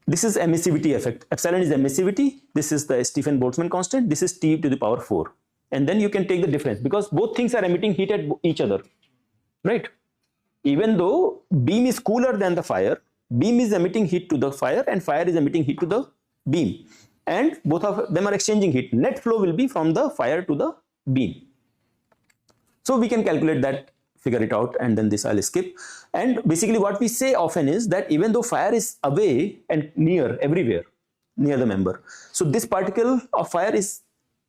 this is emissivity effect. Epsilon is emissivity. This is the Stephen-Boltzmann constant. This is T to the power 4. And then you can take the difference because both things are emitting heat at each other, right? Even though beam is cooler than the fire, beam is emitting heat to the fire and fire is emitting heat to the beam. And both of them are exchanging heat. Net flow will be from the fire to the beam. So we can calculate that, figure it out, and then this I'll skip. And basically what we say often is that even though fire is away and near, everywhere, near the member, so this particle of fire is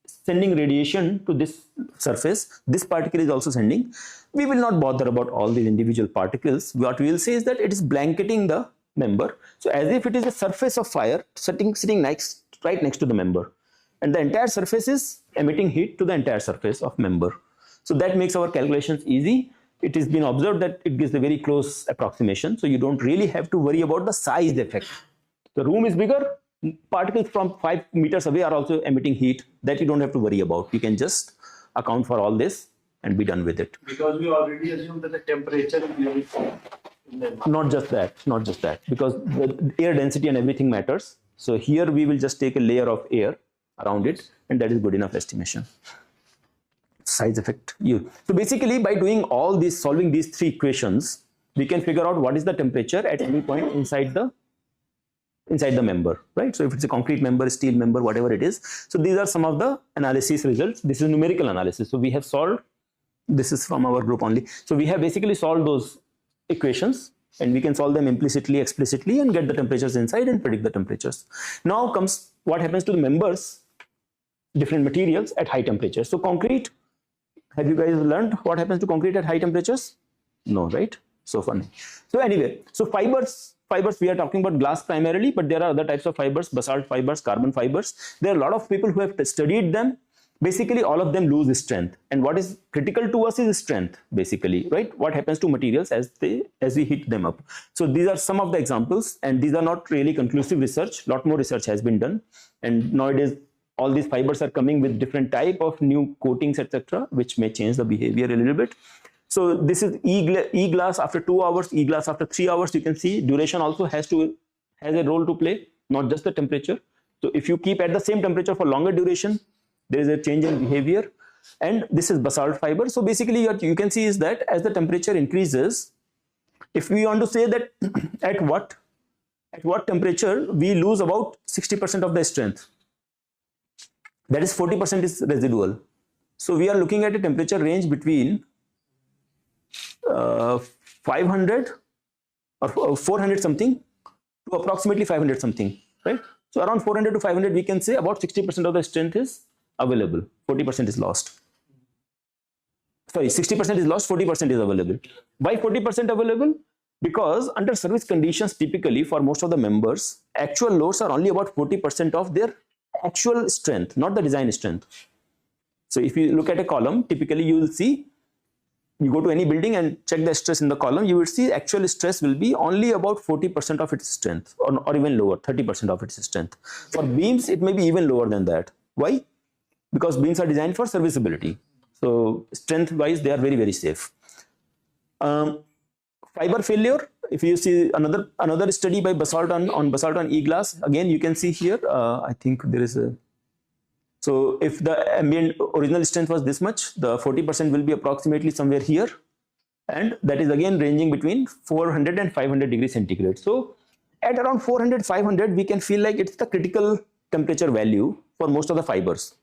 sending radiation to this surface, this particle is also sending. We will not bother about all these individual particles. What we will say is that it is blanketing the member. So as if it is a surface of fire sitting right next to the member. And the entire surface is emitting heat to the entire surface of member. So that makes our calculations easy. It has been observed that it gives a very close approximation. So you don't really have to worry about the size effect. The room is bigger. Particles from 5 meters away are also emitting heat. That you don't have to worry about. You can just account for all this and be done with it. Because we already assumed that the temperature is uniform. Not just that, because the air density and everything matters. So here we will just take a layer of air around it, and that is good enough estimation. Size effect. So basically, by doing all these, solving these three equations, we can figure out what is the temperature at any point inside the member, right? So if it's a concrete member, steel member, whatever it is. So these are some of the analysis results. This is numerical analysis. So we have solved. This is from our group only. So we have basically solved those equations, and we can solve them implicitly, explicitly, and get the temperatures inside and predict the temperatures. Now comes what happens to the members, different materials at high temperatures. So concrete, have you guys learned what happens to concrete at high temperatures? No, right? So funny. So anyway, so fibers, we are talking about glass primarily, but there are other types of fibers, basalt fibers, carbon fibers. There are a lot of people who have studied them. Basically, all of them lose strength. And what is critical to us is strength, basically, right? What happens to materials as we heat them up. So these are some of the examples, and these are not really conclusive research. A lot more research has been done. And nowadays, all these fibers are coming with different type of new coatings, etc., which may change the behavior a little bit. So this is E glass after 2 hours, E glass after 3 hours. You can see duration also has a role to play, not just the temperature. So if you keep at the same temperature for longer duration, there is a change in behavior. And this is basalt fiber. So basically what you can see is that as the temperature increases, if we want to say that at what temperature we lose about 60% of the strength, that is 40% is residual. So we are looking at a temperature range between 500 or 400 something to approximately 500 something, right? So around 400 to 500, we can say about 60% of the strength is available, 40% is lost. Sorry, 60% is lost, 40% is available. Why 40% available? Because under service conditions, typically for most of the members, actual loads are only about 40% of their actual strength, not the design strength. So if you look at a column, typically you will see, you go to any building and check the stress in the column, you will see actual stress will be only about 40% of its strength, or even lower, 30% of its strength. For beams, it may be even lower than that. Why? Because beams are designed for serviceability. So strength wise, they are very, very safe. Fiber failure, if you see another study by basalt on basalt on E-glass, again you can see here, I think there is a, so if the ambient original strength was this much, the 40% will be approximately somewhere here, and that is again ranging between 400 and 500 degrees centigrade. So at around 400, 500, we can feel like it's the critical temperature value for most of the fibers,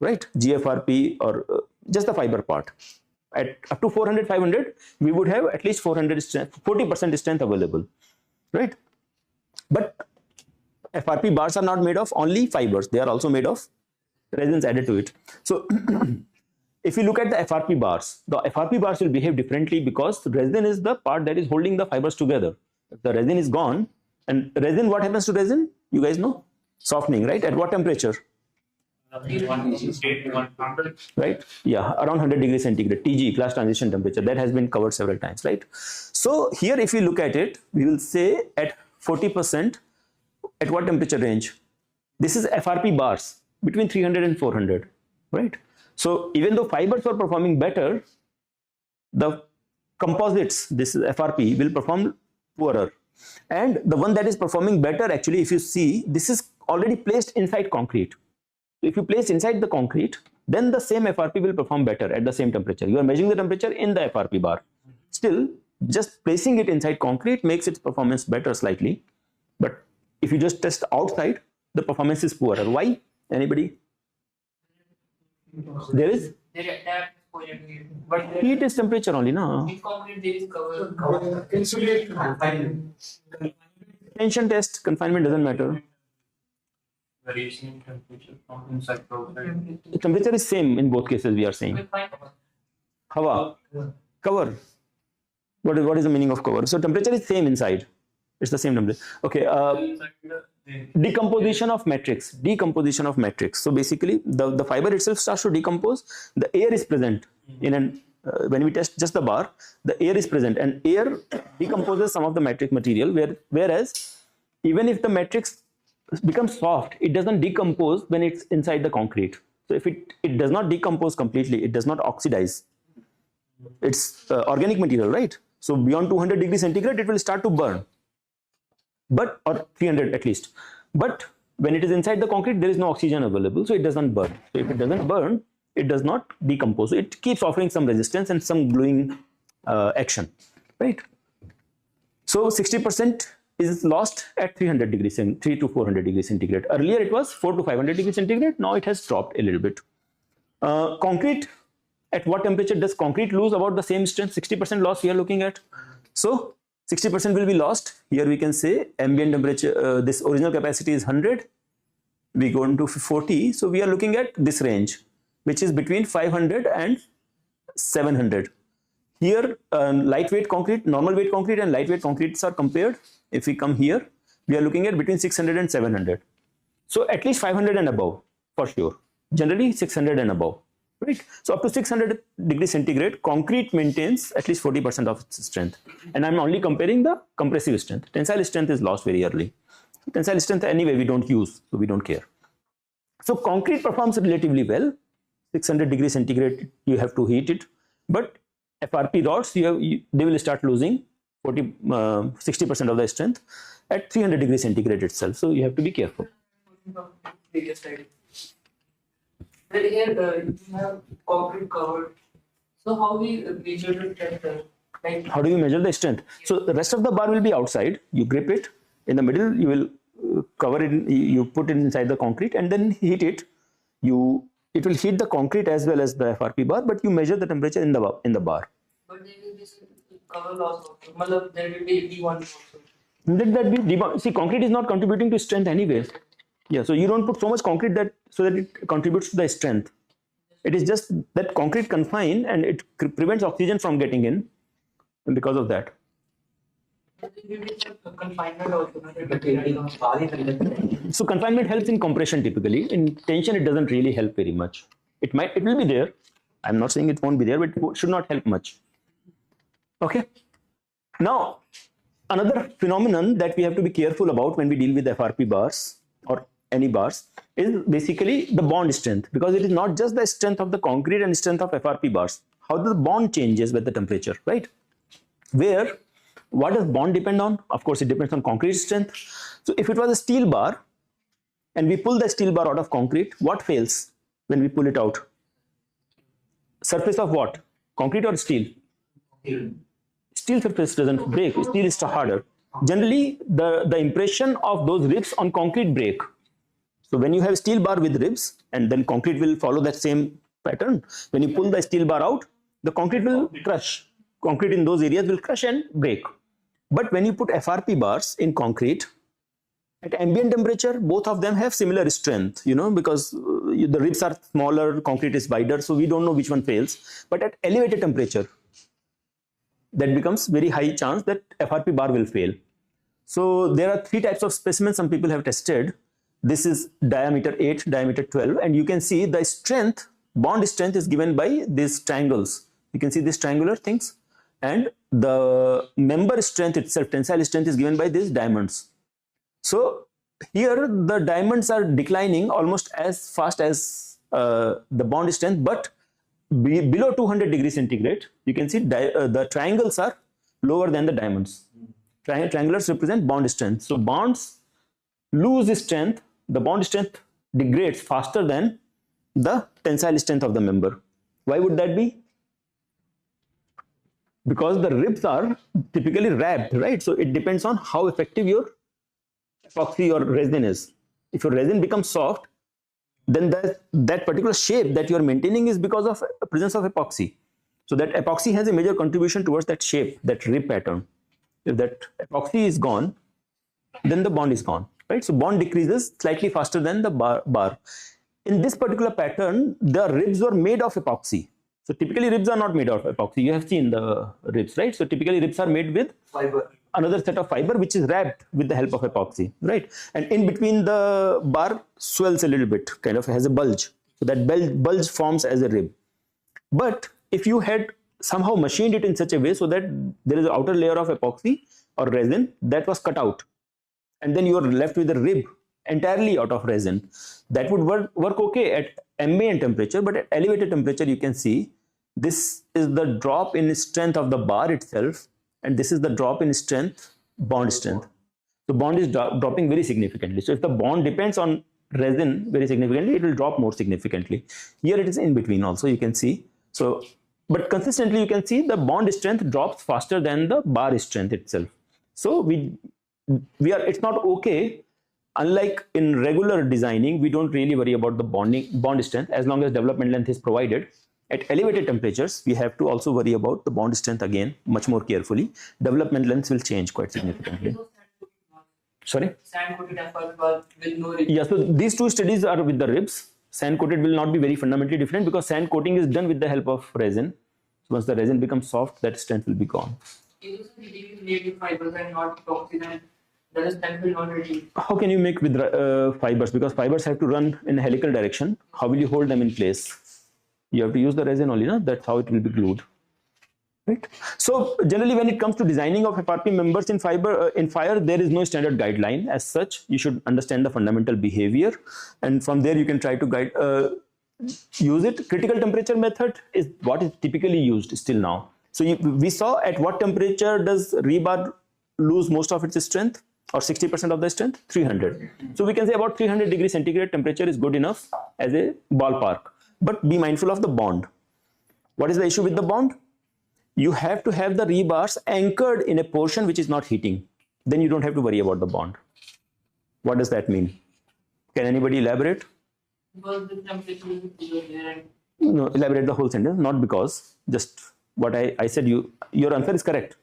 right? GFRP or just the fiber part. At up to 400, 500, we would have at least 400 strength, 40% strength available, right? But FRP bars are not made of only fibers. They are also made of resins added to it. So if you look at the FRP bars, the FRP bars will behave differently because resin is the part that is holding the fibers together. If the resin is gone, and resin, what happens to resin? You guys know? Softening, right? At what temperature? Right? Yeah, around 100 degrees centigrade, TG, class transition temperature. That has been covered several times, right? So here, if you look at it, we will say at 40%, at what temperature range? This is FRP bars, between 300 and 400, right? So even though fibers were performing better, the composites, this is FRP, will perform poorer. And the one that is performing better, actually, if you see, this is already placed inside concrete. If you place inside the concrete, then the same FRP will perform better at the same temperature. You are measuring the temperature in the FRP bar. Still, just placing it inside concrete makes its performance better slightly. But if you just test outside, the performance is poorer. Why? Anybody? There is? But heat is temperature only, no? In concrete, there is cover. Insulate. Tension test, confinement doesn't matter. Variation in temperature from inside to outside. The temperature is same in both cases, we are saying. Hawa. Cover. What is the meaning of cover? So temperature is same inside. It's the same temperature. Okay. Decomposition of matrix. Decomposition of matrix. So basically, the fiber itself starts to decompose. The air is present in an when we test just the bar, the air is present, and air decomposes some of the matrix material. Whereas even if the matrix becomes soft, it doesn't decompose when it's inside the concrete. So if it does not decompose completely, it does not oxidize. It's organic material, right? So beyond 200 degrees centigrade, it will start to burn. But, or 300 at least. But when it is inside the concrete, there is no oxygen available, so it doesn't burn. So if it doesn't burn, it does not decompose. So it keeps offering some resistance and some gluing action, right? So 60% is lost at 300 degrees, 3 to 400 degrees centigrade. Earlier it was 4 to 500 degrees centigrade. Now it has dropped a little bit. Concrete, at what temperature does concrete lose about the same strength? 60% loss we are looking at. So 60% will be lost. Here we can say ambient temperature, this original capacity is 100. We go into 40. So we are looking at this range, which is between 500 and 700. Here, lightweight concrete, normal weight concrete and lightweight concretes are compared. If we come here, we are looking at between 600 and 700. So at least 500 and above, for sure. Generally 600 and above, right? So up to 600 degrees centigrade, concrete maintains at least 40% of its strength. And I'm only comparing the compressive strength. Tensile strength is lost very early. Tensile strength anyway we don't use, so we don't care. So concrete performs relatively well. 600 degrees centigrade, you have to heat it. But FRP rods, they will start losing 60% of the strength at 300 degrees centigrade itself. So you have to be careful. Previous slide. Well, here you have concrete covered. So how we measure the strength? Like How do you measure the strength? So the rest of the bar will be outside. You grip it. In the middle, you will cover it. You put it inside the concrete and then heat it. It will heat the concrete as well as the FRP bar, but you measure the temperature in the bar. but there will be some cover loss also. Matlab, there will be debonding also. Let that be debond. See, concrete is not contributing to strength anyways. Yeah, so you don't put so much concrete so that it contributes to the strength. It is just that concrete confined and it prevents oxygen from getting in, and because of that. There will be some confinement also. So confinement helps in compression typically. In tension, it doesn't really help very much. It will be there. I'm not saying it won't be there, but it should not help much. Okay. Now, another phenomenon that we have to be careful about when we deal with FRP bars or any bars is basically the bond strength, because it is not just the strength of the concrete and strength of FRP bars. How the bond changes with the temperature, right? What does bond depend on? Of course, it depends on concrete strength. So if it was a steel bar and we pull the steel bar out of concrete, what fails when we pull it out? Surface of what? Concrete or steel? Steel surface doesn't break. Steel is harder. Generally, the impression of those ribs on concrete break. So when you have steel bar with ribs, and then concrete will follow that same pattern. When you pull the steel bar out, the concrete will crush. Concrete in those areas will crush and break. But when you put FRP bars in concrete, at ambient temperature, both of them have similar strength, because the ribs are smaller, concrete is wider, so we don't know which one fails. But at elevated temperature, that becomes very high chance that FRP bar will fail. So there are 3 types of specimens some people have tested. This is diameter 8, diameter 12, and you can see the strength, bond strength is given by these triangles. You can see these triangular things, and the member strength itself, tensile strength, is given by these diamonds. So here the diamonds are declining almost as fast as the bond strength, but below 200 degrees centigrade, you can see the triangles are lower than the diamonds. Triangulars represent bond strength. So bonds lose strength, the bond strength degrades faster than the tensile strength of the member. Why would that be? Because the ribs are typically wrapped, right? So it depends on how effective your epoxy or resin is. If your resin becomes soft, then that particular shape that you are maintaining is because of the presence of epoxy. So that epoxy has a major contribution towards that shape, that rib pattern. If that epoxy is gone, then the bond is gone, right? So bond decreases slightly faster than the bar. In this particular pattern, the ribs were made of epoxy. So typically ribs are not made of epoxy. You have seen the ribs, right? So typically ribs are made with Fiber. another set of fiber which is wrapped with the help of epoxy, right? And in between the bar swells a little bit, kind of has a bulge. So that bulge forms as a rib. But if you had somehow machined it in such a way so that there is an outer layer of epoxy or resin that was cut out, and then you are left with a rib entirely out of resin, that would work okay at ambient temperature, but at elevated temperature you can see this is the drop in strength of the bar itself, and this is the drop in strength, bond strength. So bond is dropping very significantly. So if the bond depends on resin very significantly, it will drop more significantly. Here it is in between also, you can see. So, but consistently you can see the bond strength drops faster than the bar strength itself. So it's not okay. Unlike in regular designing, we don't really worry about the bond strength as long as development length is provided. At elevated temperatures, we have to also worry about the bond strength again much more carefully. Development lengths will change quite significantly. Sorry? Sand coated FRP bar with no rib. Yeah, so these 2 studies are with the ribs. Sand coated will not be very fundamentally different because sand coating is done with the help of resin. So once the resin becomes soft, that strength will be gone. You also made with fibers and not epoxy, and the strength will not reduce. How can you make with fibers? Because fibers have to run in a helical direction. How will you hold them in place? You have to use the resin only, no? That's how it will be glued. right? So generally, when it comes to designing of FRP members in fire, there is no standard guideline as such. You should understand the fundamental behavior, and from there you can try to use it. Critical temperature method is what is typically used still now. So we saw at what temperature does rebar lose most of its strength, or 60% of the strength? 300. So we can say about 300 degrees centigrade temperature is good enough as a ballpark. But be mindful of the bond. What is the issue with the bond? You have to have the rebars anchored in a portion which is not heating. Then you don't have to worry about the bond. What does that mean? Can anybody elaborate? Because the temperature is below there and No, elaborate the whole sentence. Not because, just what I said. Your answer is correct.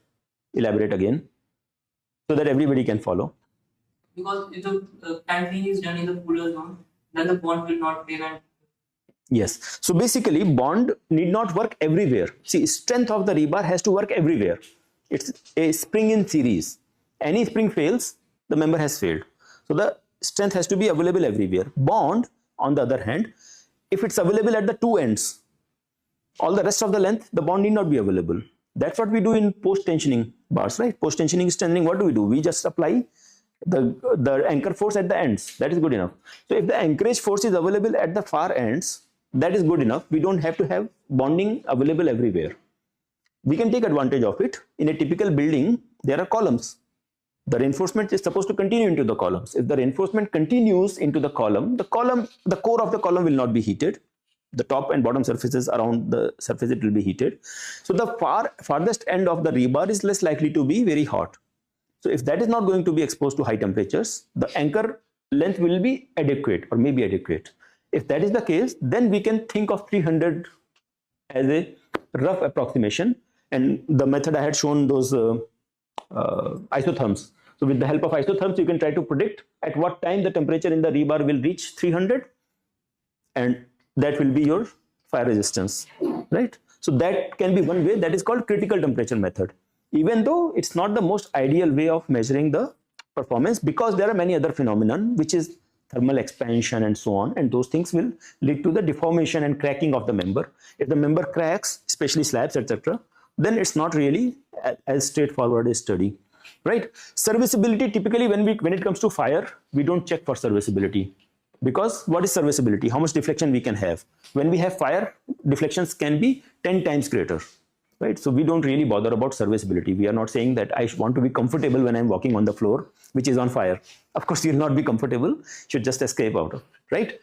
Elaborate again, so that everybody can follow. because if the handling is done in the cooler zone, then the bond will not prevent. Yes. So basically, bond need not work everywhere. See, strength of the rebar has to work everywhere. It's a spring in series. Any spring fails, the member has failed. So the strength has to be available everywhere. Bond, on the other hand, if it's available at the two ends, all the rest of the length, the bond need not be available. That's what we do in post-tensioning bars, right? Post-tensioning strengthening, what do? We just apply the anchor force at the ends. That is good enough. So if the anchorage force is available at the far ends, that is good enough. We don't have to have bonding available everywhere. We can take advantage of it. In a typical building, there are columns. The reinforcement is supposed to continue into the columns. If the reinforcement continues into the core of the column will not be heated. The top and bottom surfaces around the surface, it will be heated. So the farthest end of the rebar is less likely to be very hot. So if that is not going to be exposed to high temperatures, the anchor length will be adequate or maybe adequate. If that is the case, then we can think of 300 as a rough approximation. And the method I had shown those isotherms. So with the help of isotherms, you can try to predict at what time the temperature in the rebar will reach 300, and that will be your fire resistance, right? So that can be one way. That is called critical temperature method. Even though it's not the most ideal way of measuring the performance, because there are many other phenomena, which is thermal expansion and so on, and those things will lead to the deformation and cracking of the member. If the member cracks, especially slabs, etc., then it's not really as straightforward a study, right? Serviceability, typically when it comes to fire, we don't check for serviceability, because what is serviceability? How much deflection we can have? When we have fire, deflections can be 10 times greater, right? So we don't really bother about serviceability. We are not saying that I want to be comfortable when I'm walking on the floor which is on fire. Of course, you'll not be comfortable. You should just escape out of it, right?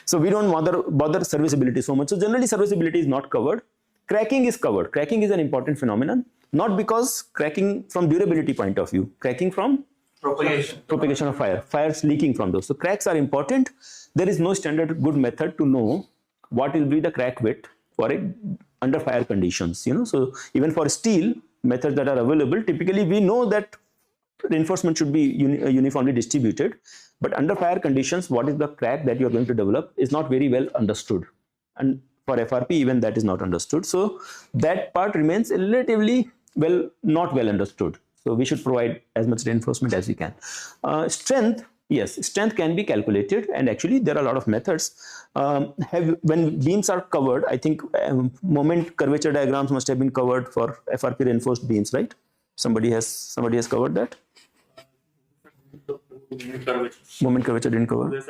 So we don't bother serviceability so much. So generally, serviceability is not covered. Cracking is covered. Cracking is an important phenomenon, not because cracking from durability point of view, cracking from propagation of fire, fires leaking from those. So cracks are important. There is no standard good method to know what will be the crack width for a under fire conditions. So even for steel methods that are available, typically we know that reinforcement should be uniformly distributed, but under fire conditions, what is the crack that you are going to develop is not very well understood, and for FRP even that is not understood. So that part remains relatively not well understood. So we should provide as much reinforcement as we can. Strength, yes, strength can be calculated, and actually there are a lot of methods. When beams are covered, I think moment curvature diagrams must have been covered for FRP reinforced beams, right? Somebody has covered that. Moment curvature didn't cover.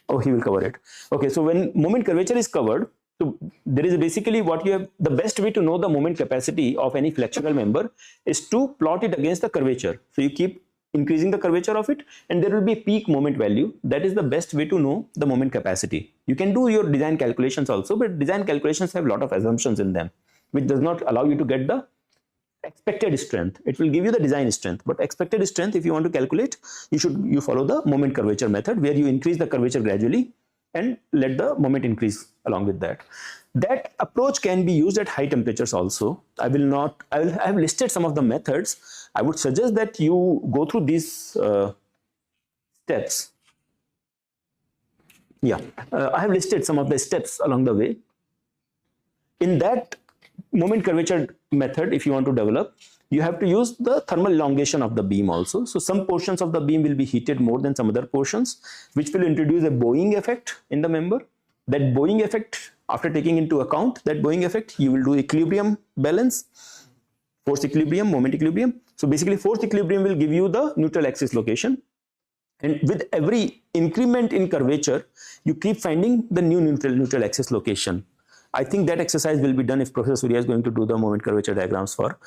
Oh, he will cover it. Okay, so when moment curvature is covered, so there is basically what you have. The best way to know the moment capacity of any flexural member is to plot it against the curvature. So you keep increasing the curvature of it, and there will be a peak moment value. That is the best way to know the moment capacity. You can do your design calculations also, but design calculations have a lot of assumptions in them, which does not allow you to get the expected strength. It will give you the design strength, but expected strength, if you want to calculate, you follow the moment curvature method, where you increase the curvature gradually and let the moment increase along with that. That approach can be used at high temperatures also. I have listed some of the methods. I would suggest that you go through these steps. Yeah, I have listed some of the steps along the way. In that moment curvature method, if you want to develop, you have to use the thermal elongation of the beam also. So some portions of the beam will be heated more than some other portions, which will introduce a bowing effect in the member. That Bowing effect, after taking into account that Bowing effect, you will do equilibrium balance, force equilibrium, moment equilibrium. So basically force equilibrium will give you the neutral axis location. And with every increment in curvature, you keep finding the new neutral axis location. I think that exercise will be done if Professor Surya is going to do the moment curvature diagrams for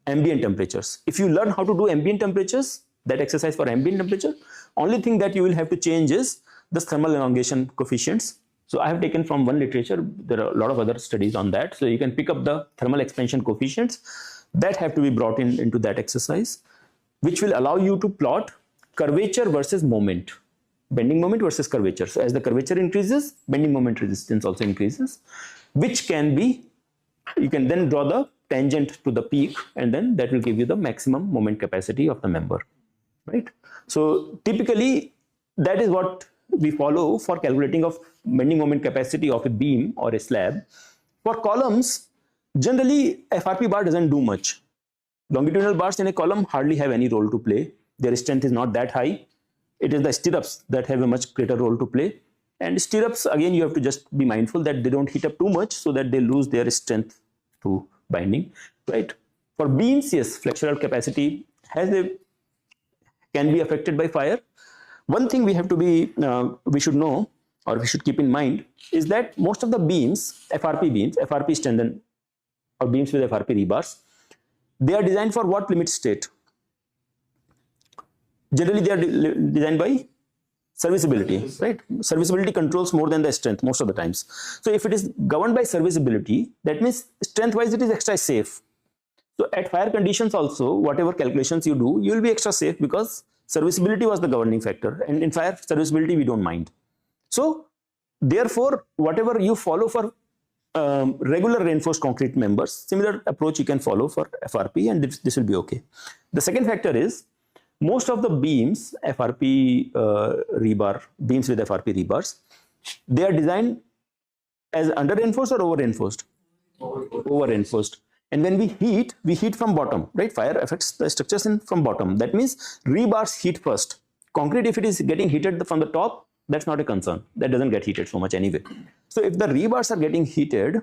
ambient temperatures. If you learn how to do ambient temperatures, that exercise for ambient temperature, only thing that you will have to change is the thermal elongation coefficients. So I have taken from one literature, there are a lot of other studies on that. So you can pick up the thermal expansion coefficients that have to be brought into that exercise, which will allow you to plot curvature versus moment, bending moment versus curvature. So as the curvature increases, bending moment resistance also increases, which can be, you can then draw the tangent to the peak, and then that will give you the maximum moment capacity of the member, right? So typically that is what we follow for calculating of bending moment capacity of a beam or a slab. For columns, generally FRP bar doesn't do much. Longitudinal bars in a column hardly have any role to play. Their strength is not that high. It is the stirrups that have a much greater role to play. And stirrups, again, you have to just be mindful that they don't heat up too much so that they lose their strength to binding, right? For beams, yes, flexural capacity can be affected by fire. One thing we have to be, we should know, or we should keep in mind, is that most of the beams, FRP strengthened, or beams with FRP rebars, they are designed for what limit state? Generally, they are designed by serviceability, right? Serviceability controls more than the strength most of the times. So if it is governed by serviceability, that means strength-wise it is extra safe. So at fire conditions also, whatever calculations you do, you will be extra safe because serviceability was the governing factor. And in fire, serviceability we don't mind. So therefore, whatever you follow for regular reinforced concrete members, similar approach you can follow for FRP, and this will be okay. The second factor is, most of the beams, FRP rebar, beams with FRP rebars, they are designed as under reinforced or over reinforced? Over reinforced. And when we heat from bottom, right? Fire affects the structures from bottom. That means rebars heat first. Concrete, if it is getting heated from the top, that's not a concern. That doesn't get heated so much anyway. So if the rebars are getting heated,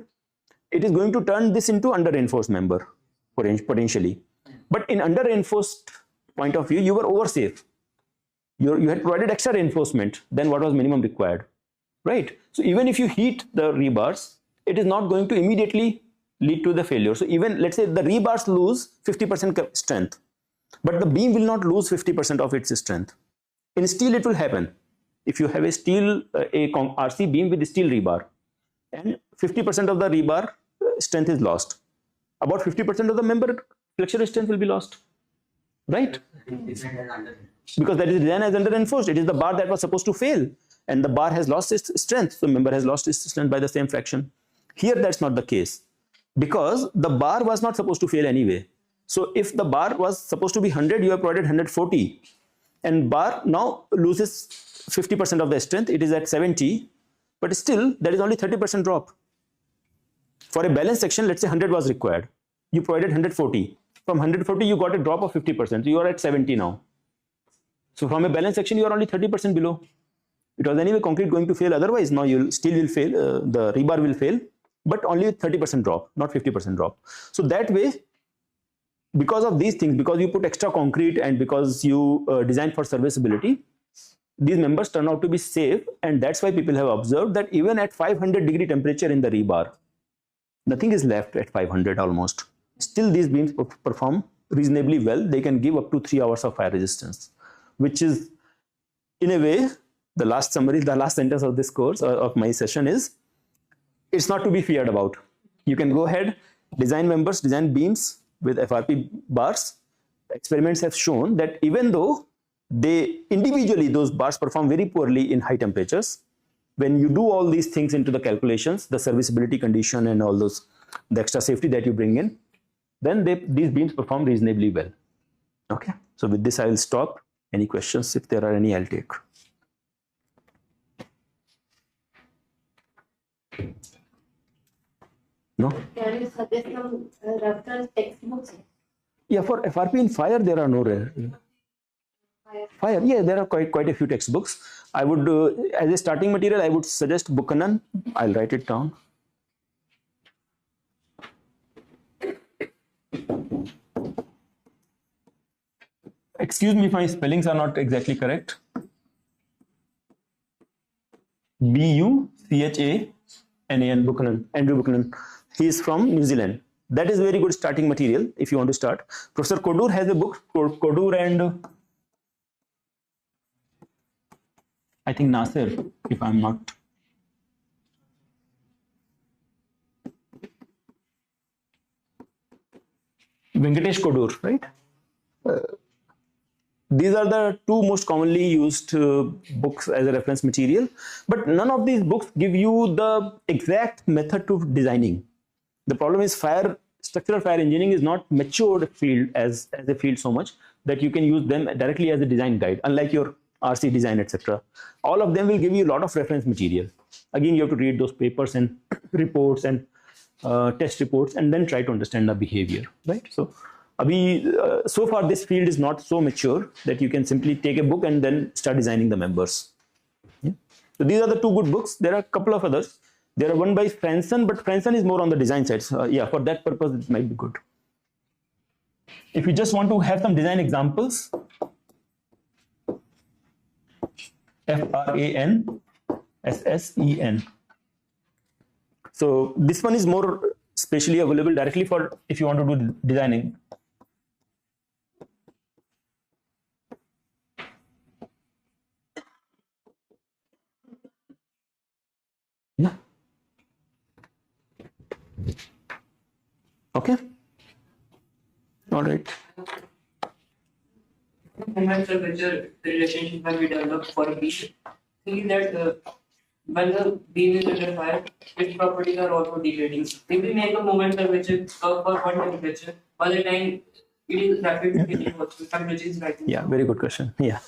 it is going to turn this into under reinforced member potentially. But in under reinforced point of view, you were over safe. You had provided extra reinforcement than what was minimum required, right? So even if you heat the rebars, it is not going to immediately lead to the failure. So even, let's say the rebars lose 50% strength, but the beam will not lose 50% of its strength. In steel, it will happen. If you have a steel, RC beam with steel rebar, and 50% of the rebar strength is lost, about 50% of the member flexural strength will be lost, right? Because that is designed as under reinforced. It is the bar that was supposed to fail, and the bar has lost its strength. The member has lost its strength by the same fraction. Here, that's not the case, because the bar was not supposed to fail anyway. So if the bar was supposed to be 100, you have provided 140, and bar now loses 50% of the strength. It is at 70, but still that is only 30% drop. For a balanced section, let's say 100 was required. You provided 140. From 140, you got a drop of 50%. So you are at 70 now. So from a balanced section, you are only 30% below. It was anyway concrete going to fail. Otherwise, now steel will fail, the rebar will fail, but only 30% drop, not 50% drop. So that way, because of these things, because you put extra concrete and because you design for serviceability, these members turn out to be safe, and that's why people have observed that even at 500-degree temperature in the rebar, nothing is left at 500 almost. Still, these beams perform reasonably well. They can give up to 3 hours of fire resistance, which is, in a way, the last summary, the last sentence of this course, of my session is, it's not to be feared about. You can go ahead, design members, design beams with FRP bars. Experiments have shown that even though they individually, those bars perform very poorly in high temperatures, when you do all these things into the calculations, the serviceability condition and all those, the extra safety that you bring in, then these beams perform reasonably well. Okay, so with this I will stop. Any questions? If there are any, I'll take. No? Can you suggest some reference textbooks? Yeah, for FRP in fire, there are no Fire, yeah, there are quite a few textbooks. I would, as a starting material, I would suggest Buchanan. I'll write it down. Excuse me if my spellings are not exactly correct. Buchanan, Buchanan, Andrew Buchanan. He is from New Zealand. That is very good starting material if you want to start. Professor Kodur has a book called Kodur and I think Nasir, if I'm not. Venkatesh Kodur, right? These are the two most commonly used books as a reference material, but none of these books give you the exact method to designing. The problem is structural fire engineering is not matured field as a field so much that you can use them directly as a design guide, unlike your RC design, etc. All of them will give you a lot of reference material. Again, you have to read those papers and reports and test reports and then try to understand the behavior, right? So so far this field is not so mature that you can simply take a book and then start designing the members. Yeah? So these are the two good books. There are a couple of others. There are one by Franson, but Franson is more on the design side. So, yeah, for that purpose, it might be good. If you just want to have some design examples, Franssen. So this one is more specially available directly for if you want to do designing. Yeah. Okay. All right. Moment temperature relationship when we develop for a beam. See that when the beam is under fire, its properties are also degrading. If we make a moment temperature curve for one temperature, by the time it is rapidly changing, temperature is rising. Yeah, very good question. Yeah,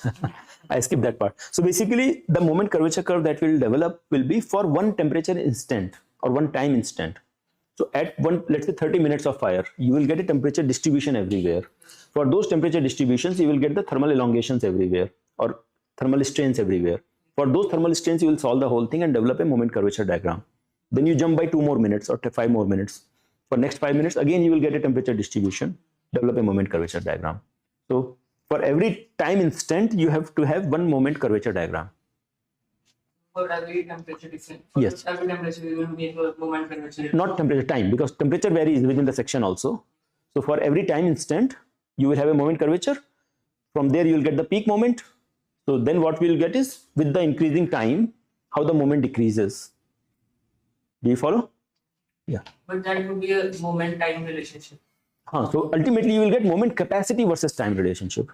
I skipped that part. So basically, the moment curvature curve that will develop will be for one temperature instant or one time instant. So at let's say 30 minutes of fire, you will get a temperature distribution everywhere. For those temperature distributions, you will get the thermal elongations everywhere or thermal strains everywhere. For those thermal strains, you will solve the whole thing and develop a moment curvature diagram. Then you jump by 2 more minutes or 5 more minutes. For next 5 minutes, again, you will get a temperature distribution, develop a moment curvature diagram. So for every time instant, you have to have one moment curvature diagram. For every temperature different. Yes. Every temperature we will make a moment curvature. Not temperature, time, because temperature varies within the section also. So for every time instant, you will have a moment curvature. From there, you will get the peak moment. So then what we will get is with the increasing time, how the moment decreases. Do you follow? Yeah. But that would be a moment time relationship. So ultimately, you will get moment capacity versus time relationship.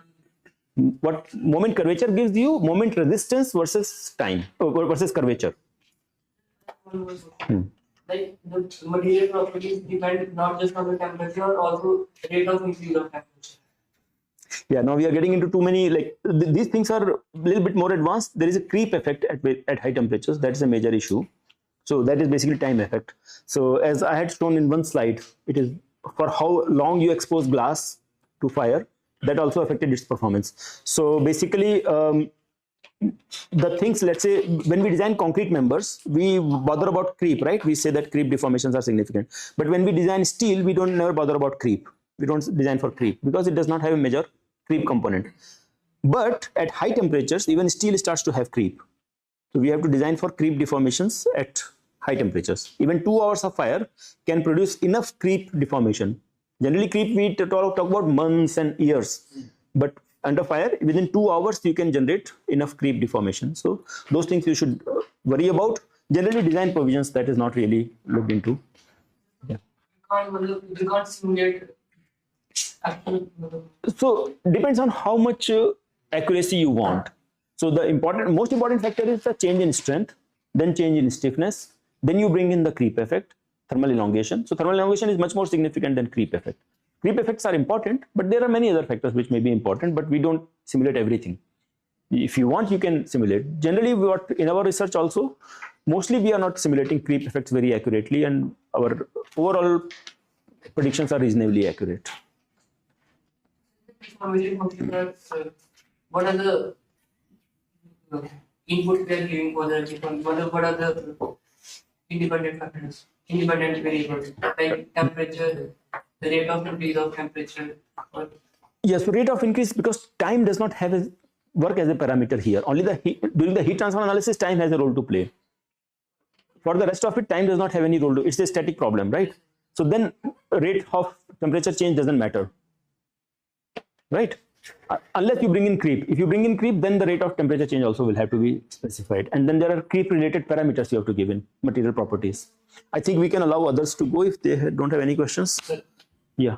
What moment curvature gives you? Moment resistance versus time versus curvature. Like the material properties depend not just on the temperature, also rate of increase of temperature. Yeah, now we are getting into too many, like these things are a little bit more advanced. There is a creep effect at high temperatures. That is a major issue. So that is basically time effect. So as I had shown in one slide, it is for how long you expose glass to fire, that also affected its performance. So basically, the things, let's say, when we design concrete members, we bother about creep, right? We say that creep deformations are significant. But when we design steel, we don't never bother about creep. We don't design for creep because it does not have a major creep component. But at high temperatures, even steel starts to have creep. So we have to design for creep deformations at high temperatures. Even 2 hours of fire can produce enough creep deformation. Generally, creep we talk about months and years. But under fire, within 2 hours, you can generate enough creep deformation. So those things you should worry about. Generally, design provisions, that is not really looked into. Yeah. You can't simulate. So depends on how much accuracy you want. So the most important factor is the change in strength, then change in stiffness, then you bring in the creep effect, thermal elongation. So thermal elongation is much more significant than creep effect. Creep effects are important, but there are many other factors which may be important, but we don't simulate everything. If you want, you can simulate. Generally, in our research also, mostly we are not simulating creep effects very accurately, and our overall predictions are reasonably accurate. what are the inputs we are giving for the different, what are the independent factors, independent variables like temperature, the rate of increase of temperature, or Yes, so rate of increase, because time does not have a work as a parameter here. Only the heat, during the heat transfer analysis, time has a role to play. For the rest of it, time does not have any role to. It's a static problem, right? So then rate of temperature change doesn't matter, right? Unless you bring in creep. If you bring in creep, then the rate of temperature change also will have to be specified. And then there are creep related parameters you have to give in material properties. I think we can allow others to go if they don't have any questions. Yeah.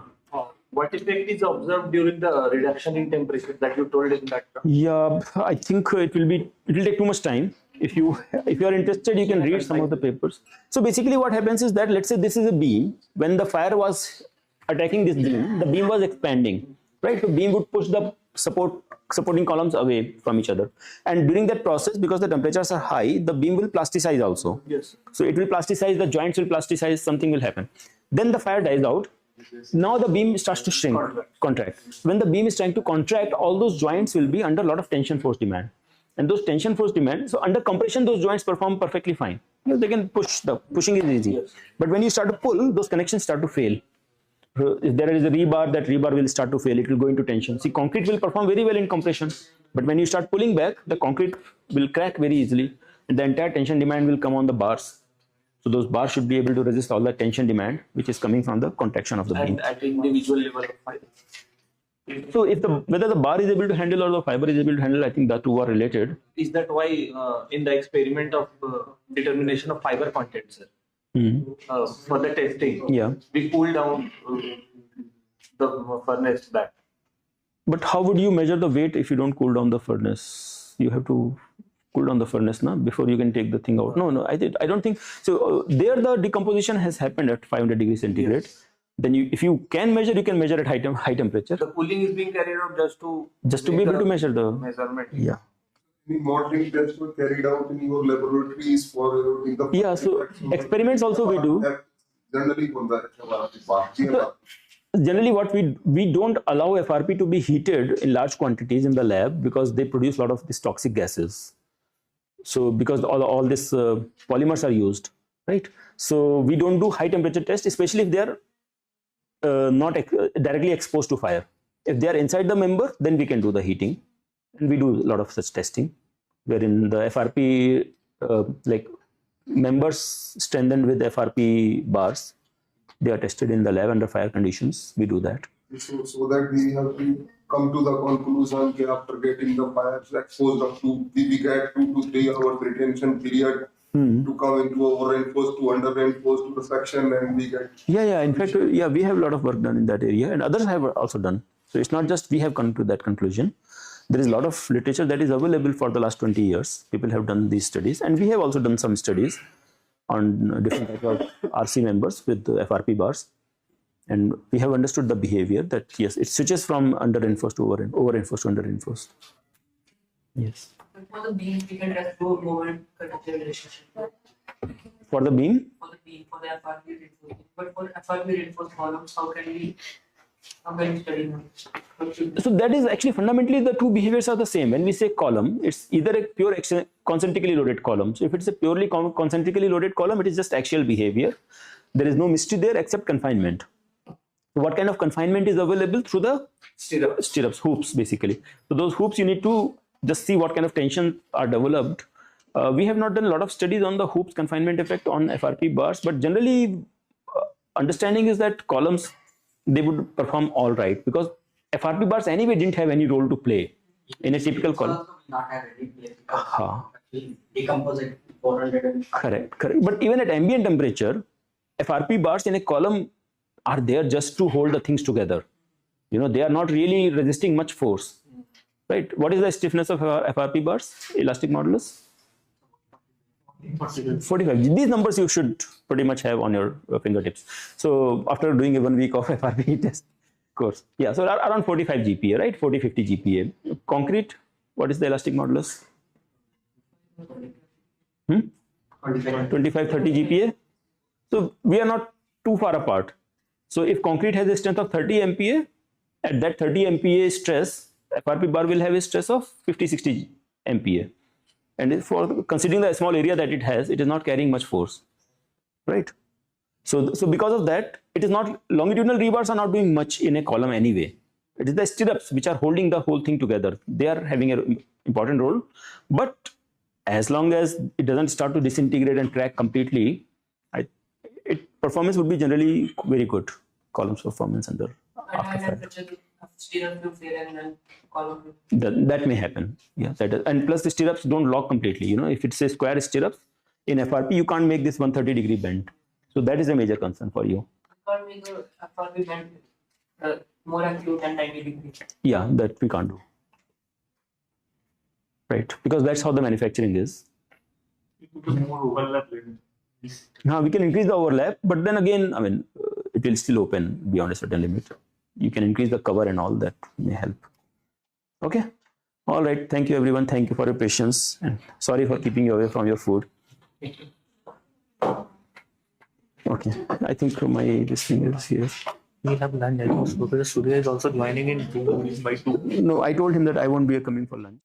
What effect is observed during the reduction in temperature that you told in that graph? Yeah, I think it will take too much time. If you are interested, you can read some of the papers. So basically what happens is that, let's say this is a beam. When the fire was attacking this beam, the beam was expanding, right? So beam would push the supporting columns away from each other. And during that process, because the temperatures are high, the beam will plasticize also. Yes. So it will plasticize, the joints will plasticize, something will happen. Then the fire dies out. Now the beam starts to shrink, contract. When the beam is trying to contract, all those joints will be under a lot of tension force demand. And those tension force demand, so under compression, those joints perform perfectly fine. Because they can push, pushing is easy. Yes. But when you start to pull, those connections start to fail. If there is a rebar, that rebar will start to fail, it will go into tension. See, concrete will perform very well in compression. But when you start pulling back, the concrete will crack very easily. And the entire tension demand will come on the bars. So those bars should be able to resist all the tension demand, which is coming from the contraction of the beam. And at individual level of fiber. So if whether the bar is able to handle or the fiber is able to handle, I think the two are related. Is that why in the experiment of determination of fiber content, sir, for the testing, Yeah. we cool down the furnace back? But how would you measure the weight if you don't cool down the furnace? You have to cool down the furnace now before you can take the thing out. No, I don't think so. There the decomposition has happened at 500 degrees centigrade. Yes. Then if you can measure, you can measure at high temperature. The cooling is being carried out just to be able to measure the measurement. Yeah. Any modeling tests were carried out in your laboratories for in the Yeah, so experiments also we do. Generally for the Generally what we don't allow FRP to be heated in large quantities in the lab because they produce a lot of these toxic gases. So because all this polymers are used, right? So we don't do high temperature tests, especially if they are not directly exposed to fire. If they are inside the member, then we can do the heating, and we do a lot of such testing, wherein the FRP like members strengthened with FRP bars, they are tested in the lab under fire conditions. We do that. So that we have to come to the conclusion that after getting the fires exposed up to, we get 2 to 3 hours retention period to come into over reinforced to under reinforced to the section, and we get. Yeah. In fact, we have a lot of work done in that area, and others have also done. So it's not just we have come to that conclusion. There is a lot of literature that is available for the last 20 years. People have done these studies, and we have also done some studies on different types of RC members with the FRP bars. And we have understood the behavior that yes, it switches from under reinforced to over reinforced to under reinforced. Yes. for the beam, we can just do moment conductor relationship. For the beam? For the beam, for the FRP reinforcement. But for FRP reinforced columns, how can we study them? So that is actually fundamentally the two behaviors are the same. When we say column, it's either a pure concentrically loaded column. So if it's a purely concentrically loaded column, it is just axial behavior. There is no mystery there except confinement. So what kind of confinement is available? Through the stirrups, hoops basically. So those hoops you need to just see what kind of tension are developed. We have not done a lot of studies on the hoops confinement effect on FRP bars, but generally understanding is that columns, they would perform all right because FRP bars anyway didn't have any role to play in a typical column. Not have any place decompose it 400. Correct. But even at ambient temperature, FRP bars in a column are there just to hold the things together. You know, they are not really resisting much force. Right? What is the stiffness of FRP bars? Elastic modulus? 45. These numbers you should pretty much have on your fingertips. So after doing a 1 week of FRP test course, yeah, so around 45 GPa, right? 40-50 GPa. Concrete, what is the elastic modulus? 25-30 GPa. So we are not too far apart. So if concrete has a strength of 30 MPa, at that 30 MPa stress, FRP bar will have a stress of 50-60 MPa. And for considering the small area that it has, it is not carrying much force, right? So because of that, it is not, longitudinal rebars are not doing much in a column anyway. It is the stirrups which are holding the whole thing together. They are having an important role, but as long as it doesn't start to disintegrate and crack completely, performance would be generally very good. Columns performance under after fire. Stirrup will fail and then column will. That may happen. Yeah, that is, and plus the stirrups don't lock completely. If it's a square stirrups in FRP, you can't make this 130-degree bend. So that is a major concern for you. You can't make the FRP bend more acute than 90 degrees. Yeah, that we can't do. Right, because that's how the manufacturing is. You put a more overlap in. Now we can increase the overlap, but then again, I mean, it will still open beyond a certain limit. You can increase the cover and all that may help. Okay. All right. Thank you, everyone. Thank you for your patience, and sorry for keeping you away from your food. Okay. I think this thing is here. We have lunch. I think Professor Surya is also joining in 2 by 2. No, I told him that I won't be coming for lunch.